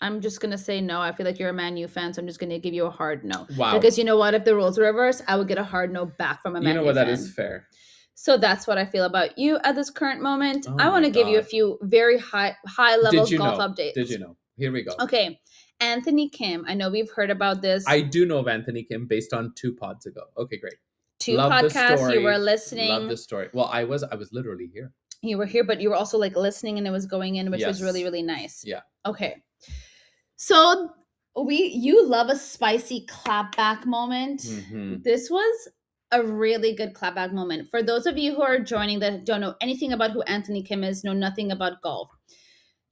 I'm just going to say no. I feel like you're a Man U fan, so I'm just going to give you a hard no. Wow. Because you know what? If the roles were reversed, I would get a hard no back from a Man U fan. You know what? That is fair. So that's what I feel about you at this current moment. Oh I want to give you a few very high level golf updates. Did you know? Here we go. Okay. Anthony Kim. I know we've heard about this. I do know of Anthony Kim based on 2 pods ago. Okay, great. 2 podcasts. You were listening. Love the story. Well, I was literally here. You were here, but you were also like listening and it was going in, which was Yes. really, really nice. Yeah. Okay. So you love a spicy clapback moment. Mhm. This was a really good clapback moment. For those of you who are joining that don't know anything about who Anthony Kim is, know nothing about golf.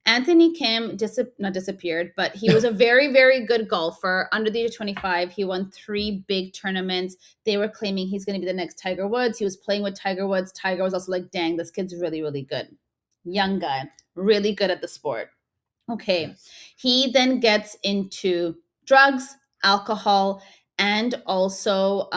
Anthony Kim not disappeared, but he was a very, very good golfer. Under the age of 25, he won 3 big tournaments. They were claiming he's going to be the next Tiger Woods. He was playing with Tiger Woods. Tiger was also like, dang, this kid's really, really good. Young guy, really good at the sport. Okay. Yes. He then gets into drugs, alcohol, and also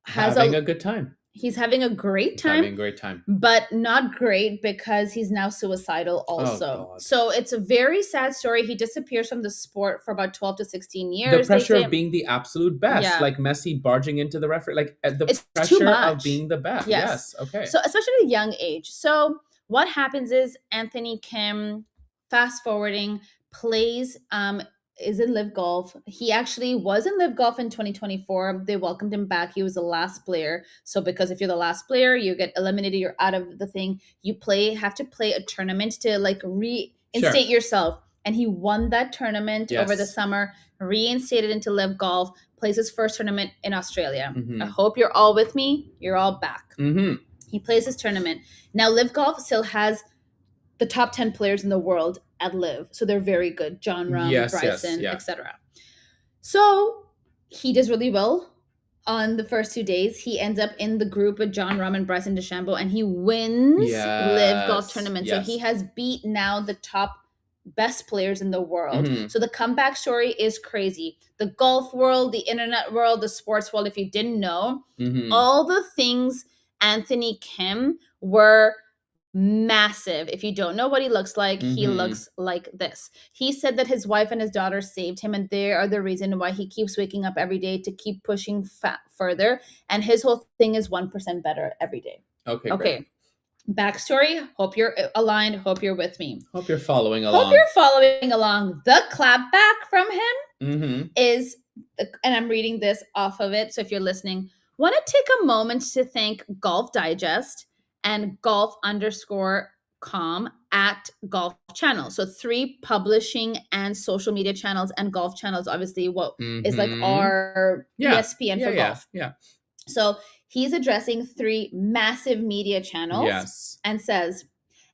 having a good time. He's having a great time. Having a great time. But not great because he's now suicidal also. God. So it's a very sad story. He disappears from the sport for about 12 to 16 years. The pressure of being the absolute best. Yeah. Like Messi barging into the referee. Like the It's too pressure much. of being the best. Yes. Okay. So especially at a young age. So what happens is Anthony Kim, fast forwarding, plays is in Live Golf. He actually was in Live Golf in 2024. They welcomed him back. He was the last player. So because if you're the last player, you get eliminated, you're out of the thing. You have to play a tournament to like reinstate yourself. And he won that tournament over the summer, reinstated into Live Golf, plays his first tournament in Australia. Mhm. I hope you're all with me. You're all back. Mm-hmm. He plays his tournament. Now Live Golf still has the top 10 players in the world at Live. So they're very good. John Rahm, Bryson, etc. So he does really well on the first 2 days. He ends up in the group with John Rahm and Bryson DeChambeau, and he wins Live Golf tournament. So he has beat now the top best players in the world. Mm-hmm. So the comeback story is crazy. The golf world, the internet world, the sports world, if you didn't know, all the things Anthony Kim were massive. If you don't know what he looks like, he looks like this. He said that his wife and his daughter saved him, and they are the reason why he keeps waking up every day to keep pushing further. And his whole thing is 1% better every day. Okay. Great. Backstory. Hope you're aligned. Hope you're with me. Hope you're following along. The clapback from him is, and I'm reading this off of it. So if you're listening, want to take a moment to thank Golf Digest and golf_com at golf channel. So 3 publishing and social media channels, and golf channels, obviously what is like our ESPN for golf. Yeah. So he's addressing 3 massive media channels and says,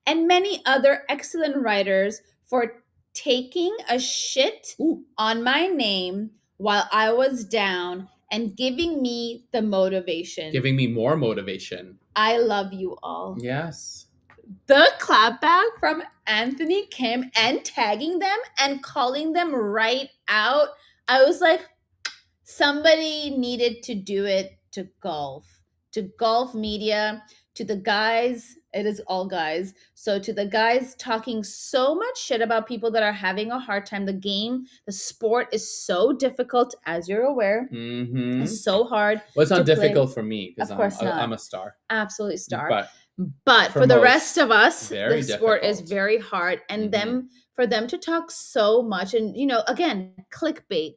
and many other excellent writers for taking a shit on my name while I was down and giving me the motivation. Giving me more motivation. I love you all. Yes. The clapback from Anthony Kim and tagging them and calling them right out. I was like, somebody needed to do it to golf media, to the guys. It is all guys. So to the guys talking so much shit about people that are having a hard time. The game, the sport is so difficult, as you're aware. It's so hard. Well, it's not difficult for me because I'm a star. Absolutely star. But for the rest of us, the sport is very hard. And for them to talk so much and, again, clickbait.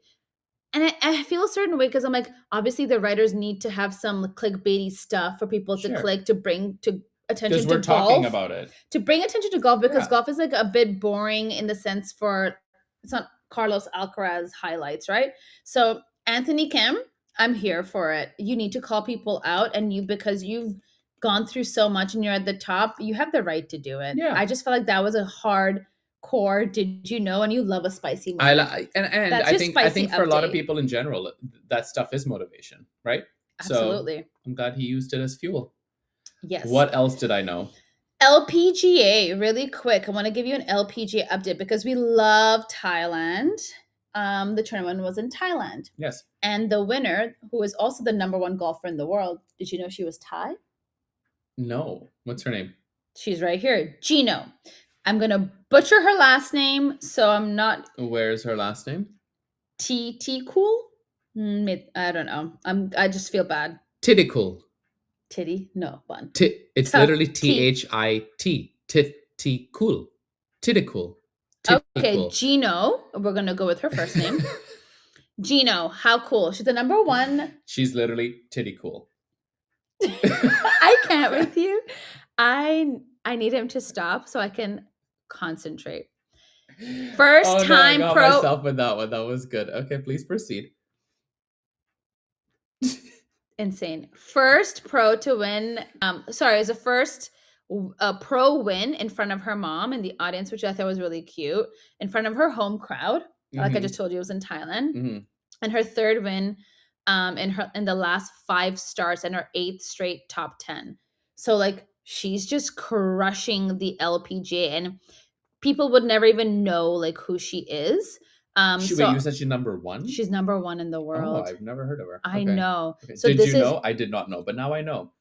And I feel a certain way because I'm like, obviously the writers need to have some clickbaity stuff for people to Sure. click to bring to Because attention to we're talking golf. about it. To bring attention to golf because Yeah. golf is like a bit boring in the sense for it's not Carlos Alcaraz highlights, right? So Anthony Kim, I'm here for it. You need to call people out, and you because you've gone through so much and you're at the top, you have the right to do it. Yeah. I just felt like that was a hard core. Did you know? And you love a spicy I moment. li- and That's I your think I spicy think for a lot of update. people in general, that stuff is motivation, right? So Absolutely. I'm glad he used it as fuel. Yes. What else did I know? LPGA, really quick. I want to give you an LPGA update because we love Thailand. The tournament was in Thailand. Yes. And the winner, who is also the number one golfer in the world, did you know she was Thai? No. What's her name? She's right here, Gino. I'm going to butcher her last name, so I'm not. Where's her last name? T cool? I don't know. I just feel bad. Tidikul. Titty? No, bun. It's literally THIT. Tidikul. Tidikul. Okay, Gino. We're going to go with her first name. Gino, how cool. She's the number one. She's literally titty cool. I can't with you. I need him to stop so I can concentrate. First time I got pro. myself with that one. That was good. Okay, please proceed. Insane. First pro to win. Sorry, it was the first pro win in front of her mom in the audience, which I thought was really cute, in front of her home crowd. Like I just told you, it was in Thailand. And her third win in the last 5 starts and her 8th straight top 10. So like she's just crushing the LPGA, and people would never even know like who she is. Wait, you said she's number 1? She's number 1 in the world. Oh, I've never heard of her. I know. Okay. So did you know? I did not know, but now I know.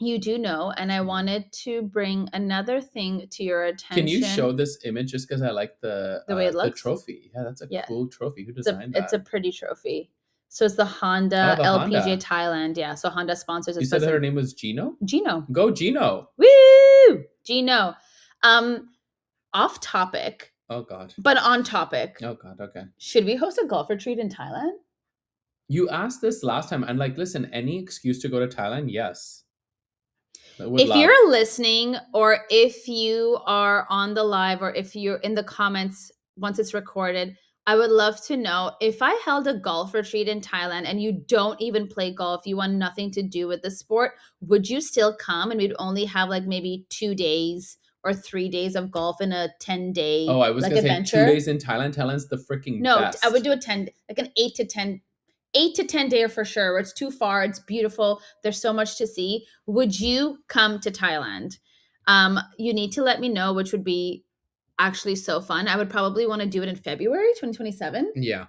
You do know, and I wanted to bring another thing to your attention. Can you show this image just because I like the way it looks? The trophy. Yeah, that's a cool trophy. Who designed that? It's a pretty trophy. So it's the Honda LPGA Honda. Thailand. Yeah, so Honda sponsors it. You said that her name was Gino? Gino. Go Gino. Woo! Gino. Off topic. Oh God. But on topic. Oh God, okay. Should we host a golf retreat in Thailand? You asked this last time, and like, listen, any excuse to go to Thailand, yes. If you're listening, or if you are on the live, or if you're in the comments once it's recorded, I would love to know, if I held a golf retreat in Thailand and you don't even play golf, you want nothing to do with the sport, would you still come? And we'd only have like maybe 2 days or 3 days of golf in a 10-day Oh, I was like gonna adventure. say 2 days in Thailand. Thailand's the freaking best. I would do a 10, like an 8 to 10 day for sure. It's too far. It's beautiful. There's so much to see. Would you come to Thailand? You need to let me know, which would be actually so fun. I would probably want to do it in February 2027. Yeah.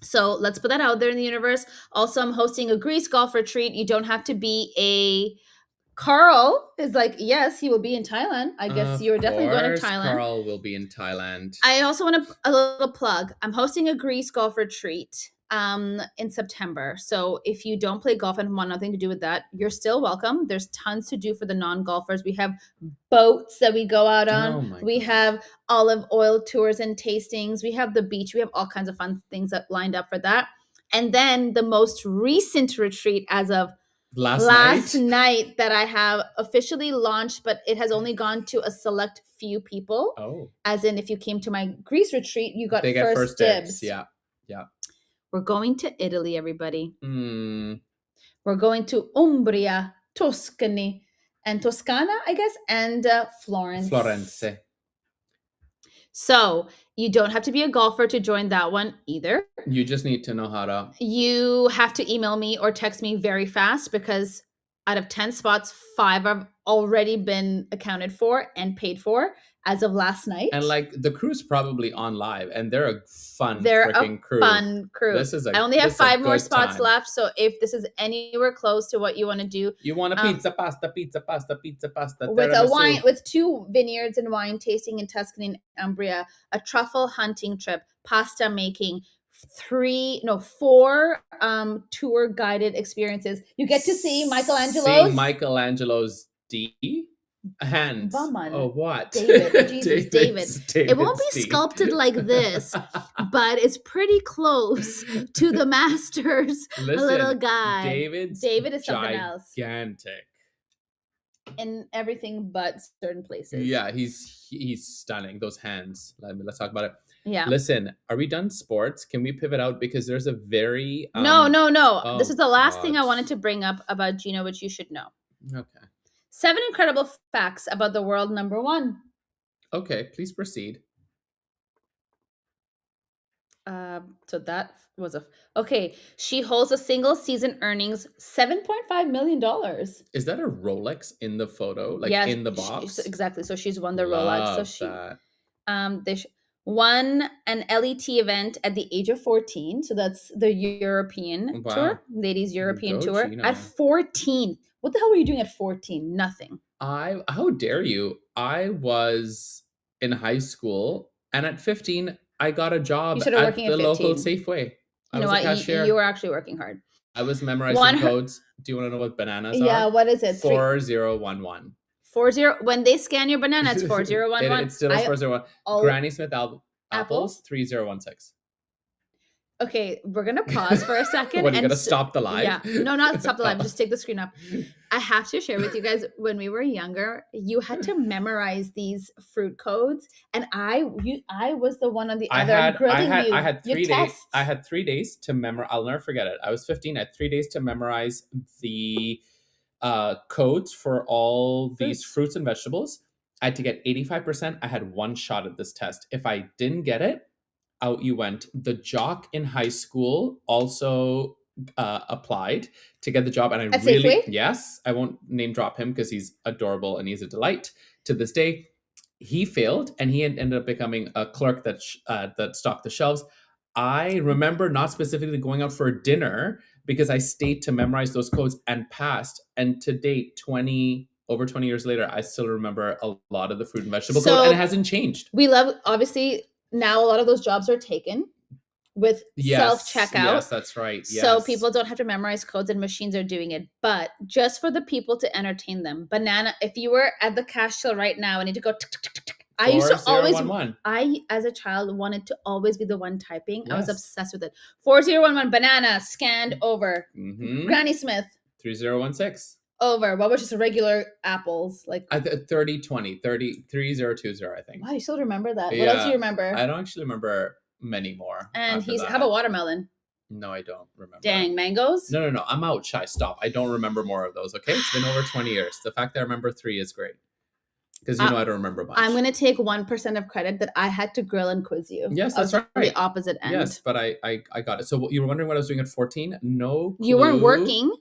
So let's put that out there in the universe. Also, I'm hosting a Greece golf retreat. You don't have to be a Carl is like, yes, he will be in Thailand. I guess you're definitely going to Thailand. Carl will be in Thailand. I also want a little plug. I'm hosting a Greece golf retreat in September. So if you don't play golf and want nothing to do with that, you're still welcome. There's tons to do for the non-golfers. We have boats that we go out on. We have olive oil tours and tastings. We have the beach. We have all kinds of fun things that lined up for that. And then the most recent retreat as of last night that I have officially launched, but it has only gone to a select few people. Oh. As in, if you came to my Greece retreat, you got first dibs. Yeah. Yeah. We're going to Italy, everybody. Mm. We're going to Umbria, Tuscany, and Toscana, I guess, and Florence. Florence. So you don't have to be a golfer to join that one either. You just need to know how to. You have to email me or text me very fast, because out of 10 spots, 5 have already been accounted for and paid for as of last night. And like, the crew's probably on live, and they're a freaking crew. Fun crew. I only have 5 more spots left. So if this is anywhere close to what you want to do, you want a pizza pasta with a wine, with 2 vineyards and wine tasting in Tuscany and Umbria, a truffle hunting trip, pasta making, 4 tour guided experiences. You get to see Michelangelo's D. Hands. Behmann. Oh, what? David. Jesus, David. It won't be David's teeth. sculpted like this, but it's pretty close to the Masters. Listen, a little guy. David is something else. gigantic. In everything but certain places. Yeah, he's stunning. Those hands. Let's talk about it. Yeah. Listen, are we done sports? Can we pivot out because there's a very No. Oh, this is the last thing I God. wanted to bring up about Gino, which you should know. Okay. 7 incredible facts about the world number 1. Okay, please proceed. So that was okay. She holds a single season earnings $7.5 million. Is that a Rolex in the photo? Like in the box? Exactly. So she's won the Love Rolex. So she that. won an LET event at the age of 14. So that's the European tour, ladies European Go, tour. Gino. At 14. What the hell were you doing at 14? Nothing. How dare you? I was in high school, and at 15, I got a job at the local Safeway. I was a cashier. You were actually working hard. I was memorizing codes. Do you want to know what bananas are? Yeah, what is it? 4011. 40. When they scan your banana, it's 4011. It still is 401. Granny Smith apples 3016. Okay, we're gonna pause for a second. What, are you gonna stop the live? Yeah, no, not stop the live. Just take the screen up. I have to share with you guys. When we were younger, you had to memorize these fruit codes, and I was the one on the other grilling you. I had 3 days. I had 3 days to memorize. I'll never forget it. I was 15. I had 3 days to memorize the codes for all these fruits and vegetables. I had to get 85%. I had 1 shot at this test. If I didn't get it, out you went. The jock in high school also applied to get the job, and I won't name drop him because he's adorable and he's a delight to this day. He failed, and he ended up becoming a clerk that stocked the shelves. I remember not specifically going out for dinner because I stayed to memorize those codes and passed. And to date, over 20 years later, I still remember a lot of the fruit and vegetable code, and it hasn't changed. We love, obviously, now a lot of those jobs are taken with self-checkout. Yes, that's right. Yes. So people don't have to memorize codes and machines are doing it. But just for the people to entertain them. Banana, if you were at the cash till right now and need to go, I used to always, as a child, wanted to always be the one typing. Yes. I was obsessed with it. 4011, banana, scanned over. Mm-hmm. Granny Smith. 3016. Over. What was just regular apples? Like 3020, 3020, I think. Wow, you still remember that. Yeah. What else do you remember? I don't actually remember many more. And how about watermelon? No, I don't remember. Dang, mangoes? No. I'm out, Shy. Stop. I don't remember more of those, okay? It's been over 20 years. The fact that I remember 3 is great. Because I don't remember much. I'm going to take 1% of credit that I had to grill and quiz you. Yes, that's right. The opposite end. Yes, but I got it. So you were wondering what I was doing at 14? No clue. You weren't working.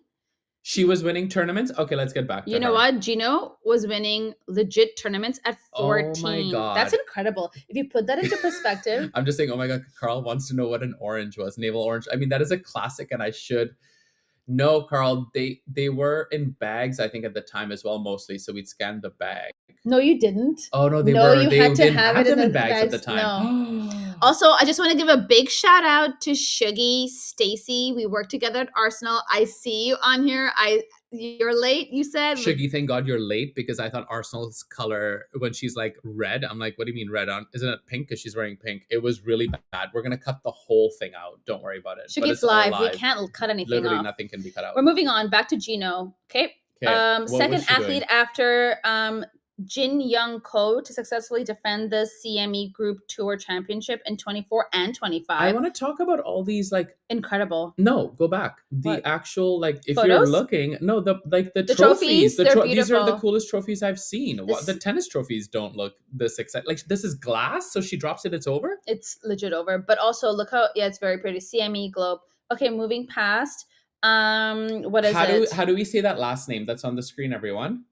She was winning tournaments? Okay, let's get back to her. You know what? Gino was winning legit tournaments at 14. Oh my God. That's incredible. If you put that into perspective. I'm just saying, oh my God, Carl wants to know what an orange was. Navel orange. I mean, that is a classic, and I should know, Carl. They were in bags, I think, at the time as well, mostly. So we'd scan the bag. No, you didn't. Oh, no, they had to have it in bags at the time. No. Also, I just want to give a big shout out to Shuggy, Stacy. We worked together at Arsenal. I see you on here. You're late, you said? Shuggy, thank God you're late, because I thought Arsenal's color, when she's like red, I'm like, what do you mean red? Isn't it pink? Because she's wearing pink. It was really bad. We're going to cut the whole thing out. Don't worry about it. Shuggy's live. We can't cut anything Literally off. Nothing can be cut out. We're moving on. Back to Gino. Okay. Second athlete after Jin Young Ko to successfully defend the CME Group Tour Championship in 24 and 25. I want to talk about all these incredible. No, go back. The actual if photos? You're looking, no, the trophies. These are the coolest trophies I've seen. The tennis trophies don't look this exciting. This is glass, so she drops it, it's over. It's legit over. But also look how it's very pretty. CME Globe. Okay, moving past. What is it? How do we say that last name that's on the screen, everyone?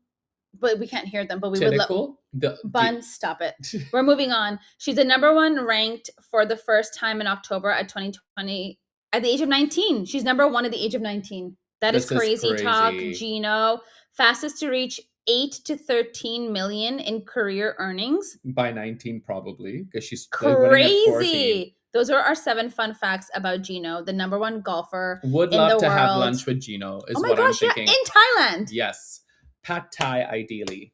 But we can't hear them. But we Typical? would stop it. We're moving on. She's a number 1 ranked for the first time in October at 2020 at the age of 19. She's number 1 at the age of 19. That is crazy talk, Gino. Fastest to reach 8 to 13 million in career earnings. By 19, probably, because she's crazy. Those are our 7 fun facts about Gino, the number 1 golfer. Would love to have lunch with Gino. Is what I'm thinking. In Thailand. Yes. Pad Thai, ideally.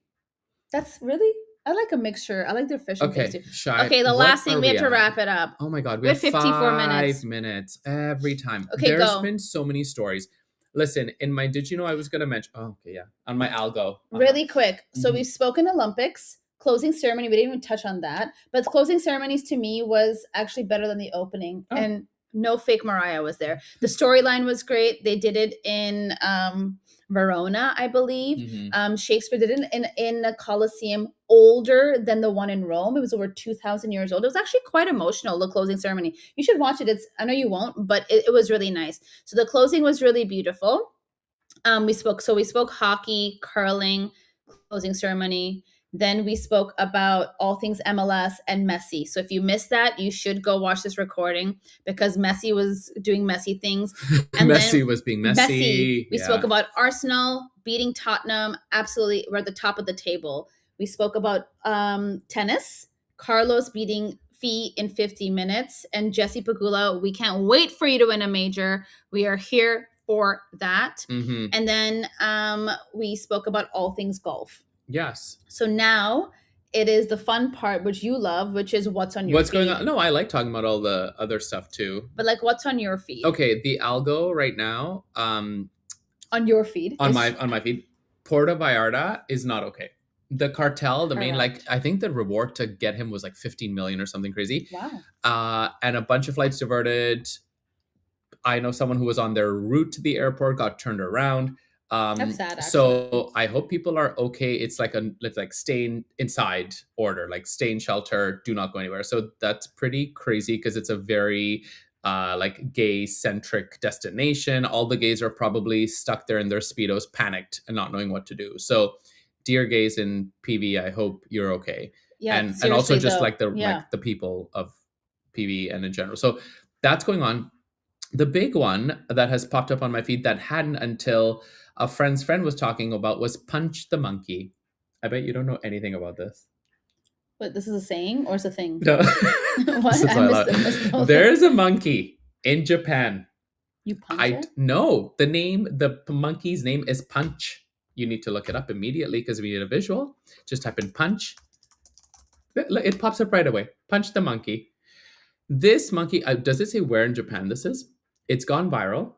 That's really, I like a mixture. I like their fish and things Okay, too. Shy. Okay, the What last thing are we have we to at? wrap it up. Oh my God, we We have have 54 5 minutes. minutes every time. Okay, There's go. been so many stories. Listen, in my did you know I was gonna mention? Oh, okay, yeah, on my algo. Really quick. So Mhm. we've spoken Olympics. Closing ceremony, we didn't even touch on that. But closing ceremonies to me was actually better than the opening. Oh. And no fake Mariah was there. The storyline was great. They did it in Verona, I believe. Mhm. Shakespeare did it in a Colosseum older than the one in Rome. It was over 2,000 years old. It was actually quite emotional, the closing ceremony. You should watch it. It's, I know you won't, but it was really nice. So the closing was really beautiful. We spoke hockey, curling, closing ceremony. Then we spoke about all things MLS and Messi. So if you missed that, you should go watch this recording because Messi was doing messy things. And then Messi was being Messi, messy. we spoke Yeah. about Arsenal beating Tottenham. Absolutely, we're at the top of the table. We spoke about tennis, Carlos beating Fee in 50 minutes, and Jesse Pagula. We can't wait for you to win a major. We are here for that. Hmm. And then we spoke about all things golf. Yes. So now it is the fun part, which you love, which is what's on your What's feed. going on? No, I like talking about all the other stuff too. But like, what's on your feed? Okay, the algo right now, On your feed. on my feed, Porta Vallarta is not okay. The cartel, the main, like, Correct. I think the reward to get him was like 15 million or something crazy. Wow. And a bunch of flights diverted. I know someone who was on their route to the airport got turned around. That's sad, actually. So I hope people are okay. It's like stay inside order, like stay in shelter, do not go anywhere. So that's pretty crazy because it's a very like gay centric destination. All the gays are probably stuck there in their speedos, panicked and not knowing what to do. So, dear gays in PV, I hope you're okay. Yeah, And also seriously, just though. like the Yeah. like the people of PV and in general. So that's going on. The big one that has popped up on my feed that hadn't until a friend's friend was talking about was Punch the Monkey. I bet you don't know anything about this. But this is a saying or it's a thing? No. What? This is I why I missed, love I missed the whole There thing. is a monkey in Japan. You punch it? No, the monkey's name is Punch. You need to look it up immediately because we need a visual. Just type in Punch. It pops up right away. Punch the monkey. This monkey, does it say where in Japan this is? It's gone viral.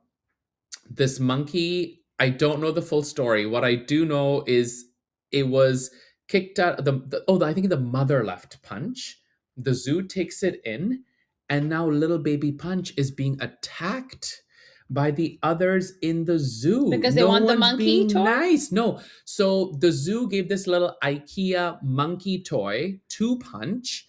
This monkey, I don't know the full story. What I do know is it was kicked out. I think the mother left Punch. The zoo takes it in, and now little baby Punch is being attacked by the others in the zoo Because they want the one's monkey being toy? nice. No, so the zoo gave this little IKEA monkey toy to Punch,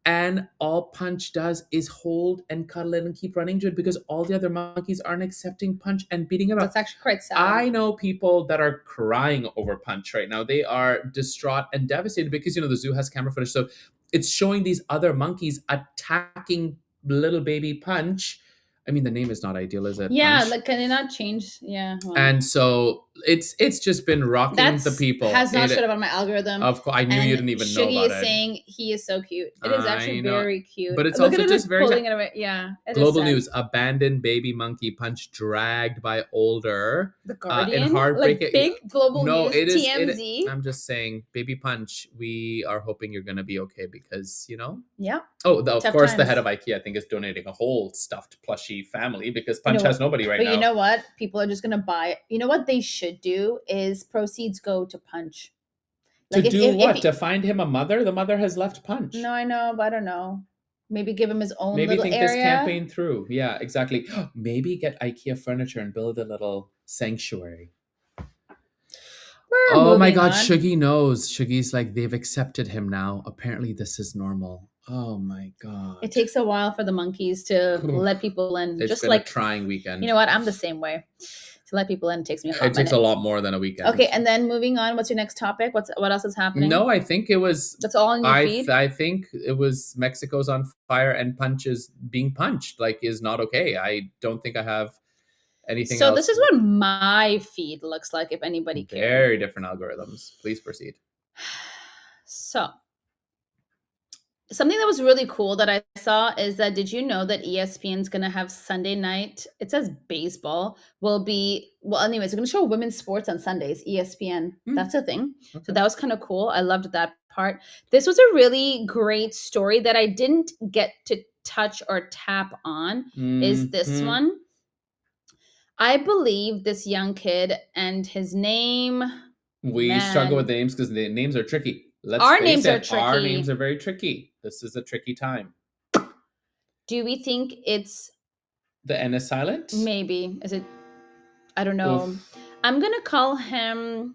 and all Punch does is hold and cuddle it and keep running to it because all the other monkeys aren't accepting Punch and beating him up. That's actually quite sad. I know people that are crying over Punch right now. They are distraught and devastated because, the zoo has camera footage. So it's showing these other monkeys attacking little baby Punch. I mean, the name is not ideal, is it? Yeah, Punch? like, can they not change? Yeah. Well, And so it's just been rocking that's the people. has not showed up on my algorithm. Of course, I knew you didn't even know Shuggy about is it. saying he is so cute. It is actually I know. very cute. But it's Look also at it, just like, very pulling it away. Yeah. It Global is sad. news: abandoned baby monkey Punch dragged by older. The Guardian, in heartbreak. like big global No, news. it is. TMZ. I'm just saying, baby Punch. We are hoping you're gonna be okay because Yeah. Oh, of Tough course, the times. head of IKEA, I think, is donating a whole stuffed plushie family because You know Punch has what? nobody right But now. you know what? People are just gonna buy it. You know what they should do is proceeds go to Punch. To do what? To find him a mother? The mother has left Punch. No, I know, but I don't know. Maybe give him his own Maybe little think area. this campaign through. Yeah, exactly. Maybe get IKEA furniture and build a little sanctuary. Oh my God, on. Shuggy knows. Shuggy's like, they've accepted him now. Apparently, this is normal. Oh my God. It takes a while for the monkeys to let people in. It's just been like a trying weekend. You know what? I'm the same way. To let people in, it takes me a hot It takes minute. a lot more than a weekend. Okay, and then moving on. What's your next topic? What else is happening? No, I think it was. That's all on your feed. I think it was Mexico's on fire and Punch is being punched. Like, is not okay. I don't think I have anything else. So this is what my feed looks like. If anybody cares. Very different algorithms. Please proceed. So Something that was really cool that I saw is that did you know that ESPN's gonna have Sunday night? It says baseball will be well. Anyways, they're gonna show women's sports on Sundays. ESPN. Hmm, That's a thing. So okay. that was kind of cool. I loved that part. This was a really great story that I didn't get to touch or tap on. Is this Hmm. one? I believe this young kid and his name, We struggle with man, names because the names are tricky. Let's our face names are it, our names tricky. are very tricky. This is a tricky time. Do we think it's The N is silent. maybe? Is it? I don't know. Oof. I'm gonna call him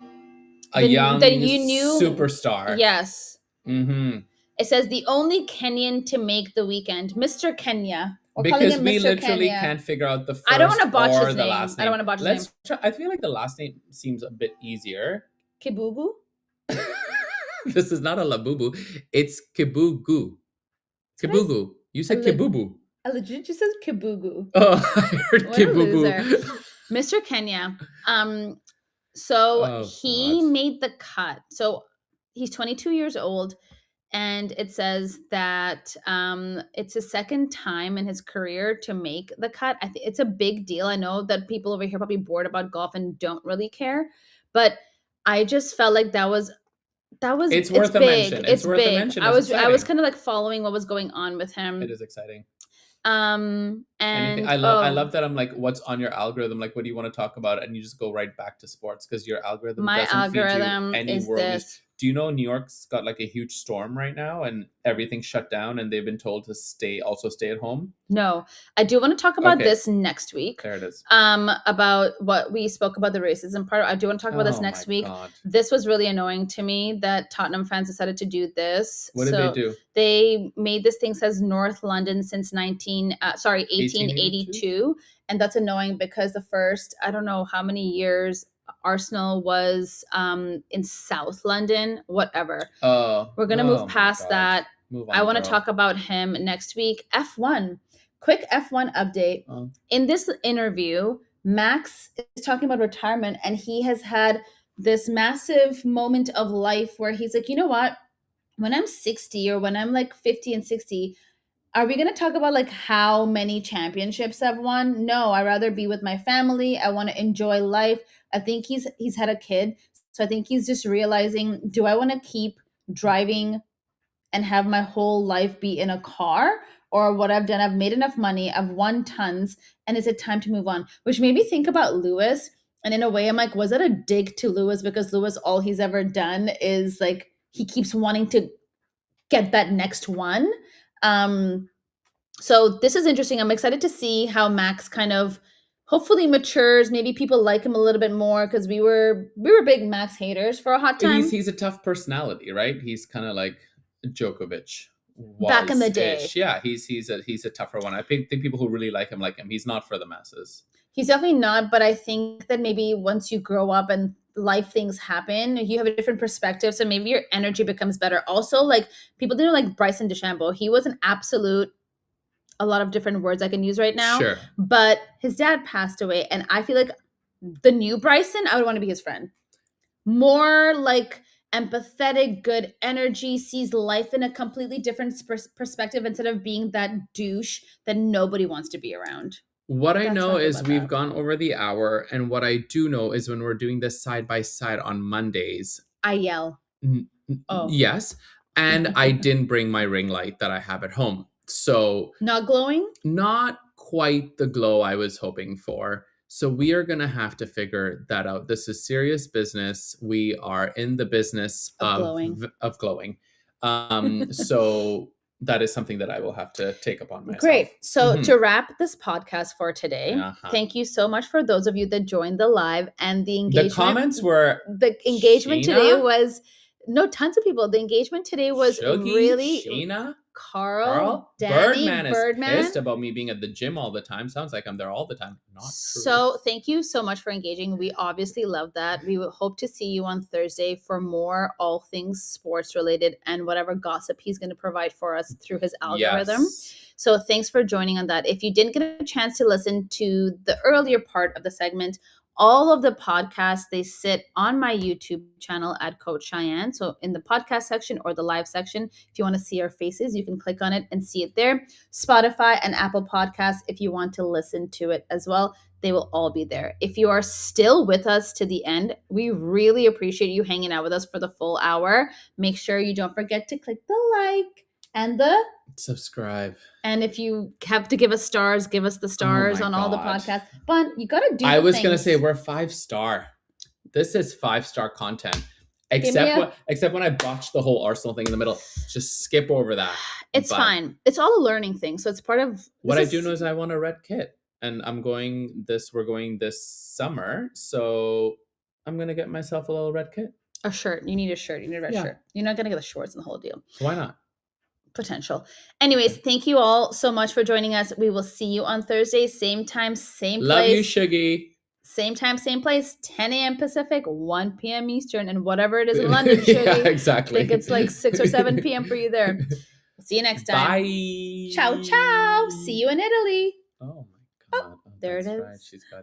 A the young you knew. superstar. Yes, Hmm. it says the only Kenyan to make the weekend, Mr. Kenya. We're calling Because him we Mr. literally Kenya. can't figure out the I don't want first to botch or his the name. last I don't name. want to botch his name. Let's try. I feel like the last name seems a bit easier. Kibugu. This is not a labubu. It's kibugu. That's what Kibugu. You I said kibubu. I legit just said Kibugu. Oh, I heard What a loser, kibubu. Mr. Kenya. So Oh he God. made the cut. So he's 22 years old. And it says that it's his second time in his career to make the cut. I think it's a big deal. I know that people over here are probably bored about golf and don't really care, but I just felt like It's it's worth a big. mention. It's It's worth a big. mention. I It's was I was exciting. kind of like following what was going on with It him. is exciting. Anything. And I love that I'm like, what's on your algorithm? Like, what do you want to talk about? And you just go right back to sports because your algorithm my doesn't feed you algorithm any is world news. this. Do you know New York's got like a huge storm right now and everything's shut down and they've been told to stay at home? No, I do want to talk about Okay, this next week. there it is. About what we spoke about the racism part. I do want to talk about this Oh next my week. God. This was really annoying to me that Tottenham fans decided to do this. What did they do? They made this thing says North London since 1882? 1882, and that's annoying because the first I don't know how many years Arsenal was in South London. Whatever. Oh, We're gonna move oh my past God. that. Move I on, want to girl. talk about him next week. F1. Quick F1 update. Oh. In this interview, Max is talking about retirement and he has had this massive moment of life where he's like, you know what? When I'm 60 or when I'm like 50 and 60, are we going to talk about like how many championships I've won? No, I'd rather be with my family. I want to enjoy life. I think he's had a kid. So I think he's just realizing, do I want to keep driving and have my whole life be in a car, or what I've done, I've made enough money, I've won tons, and is it time to move on? Which made me think about Lewis. And in a way, I'm like, was that a dig to Lewis? Because Lewis, all he's ever done is like he keeps wanting to get that next one. Um, so this is interesting. I'm excited to see how Max kind of hopefully matures. Maybe people like him a little bit more because we were big Max haters for a hot time He's a tough personality, right? He's kind of like Djokovic back in the was day. ish. Yeah, he's a tougher one. I think people who really like him. He's not for the masses. He's definitely not, but I think that maybe once you grow up and life things happen, you have a different perspective. So maybe your energy becomes better. Also, like people didn't like Bryson DeChambeau. He was an absolute a lot of different words I can use right now. Sure. But his dad passed away, and I feel like the new Bryson, I would want to be his friend. More like empathetic, good energy, sees life in a completely different perspective instead of being that douche that nobody wants to be around. What I That's how know I feel is about we've that. gone over the hour, and what I do know is when we're doing this side by side on Mondays. I yell. Oh. Yes, and I didn't bring my ring light that I have at home, so Not glowing? not quite the glow I was hoping for. So we are going to have to figure that out. This is serious business. We are in the business Of glowing. of glowing. So that is something that I will have to take upon myself. Great. So Mhm. to wrap this podcast for today, Uh-huh. thank you so much for those of you that joined the live and the engagement. The comments were The engagement today Sheena? was tons of people. The engagement today was Shuggy, really Sheena, Carl, Danny, Birdman is pissed about me being at the gym all the time. Sounds like I'm there all the time. Not true. So thank you so much for engaging. We obviously love that. We will hope to see you on Thursday for more all things sports related and whatever gossip he's going to provide for us through his algorithm. Yes. So thanks for joining on that. If you didn't get a chance to listen to the earlier part of the segment, All of the podcasts, they sit on my YouTube channel at Coach Shayain. So in the podcast section or the live section, if you want to see our faces, you can click on it and see it there. Spotify and Apple Podcasts, if you want to listen to it as well, they will all be there. If you are still with us to the end, we really appreciate you hanging out with us for the full hour. Make sure you don't forget to click the like and the subscribe. And if you have to give us stars, give us the stars on all the podcasts. But you got to do I was things. going to say we're 5-star. This is 5-star content. Except when I botched the whole Arsenal thing in the middle. Just skip over that. It's fine. It's all a learning thing. So it's part of what I do know is I want a red kit. And we're going this summer. So I'm going to get myself a little red kit. A shirt. You need a shirt. You need a red shirt. You're not going to get the shorts and the whole deal. Why not? Potential. Anyways, thank you all so much for joining us. We will see you on Thursday, same time, same place. Love you, Shuggy. Same time, same place, 10 a.m. Pacific, 1 p.m. Eastern, and whatever it is in London, Shuggy. Yeah, exactly. I think it's like 6 or 7 p.m. for you there. We'll see you next time. Bye. Ciao, ciao. See you in Italy. Oh, my God. There it is. Right. She's got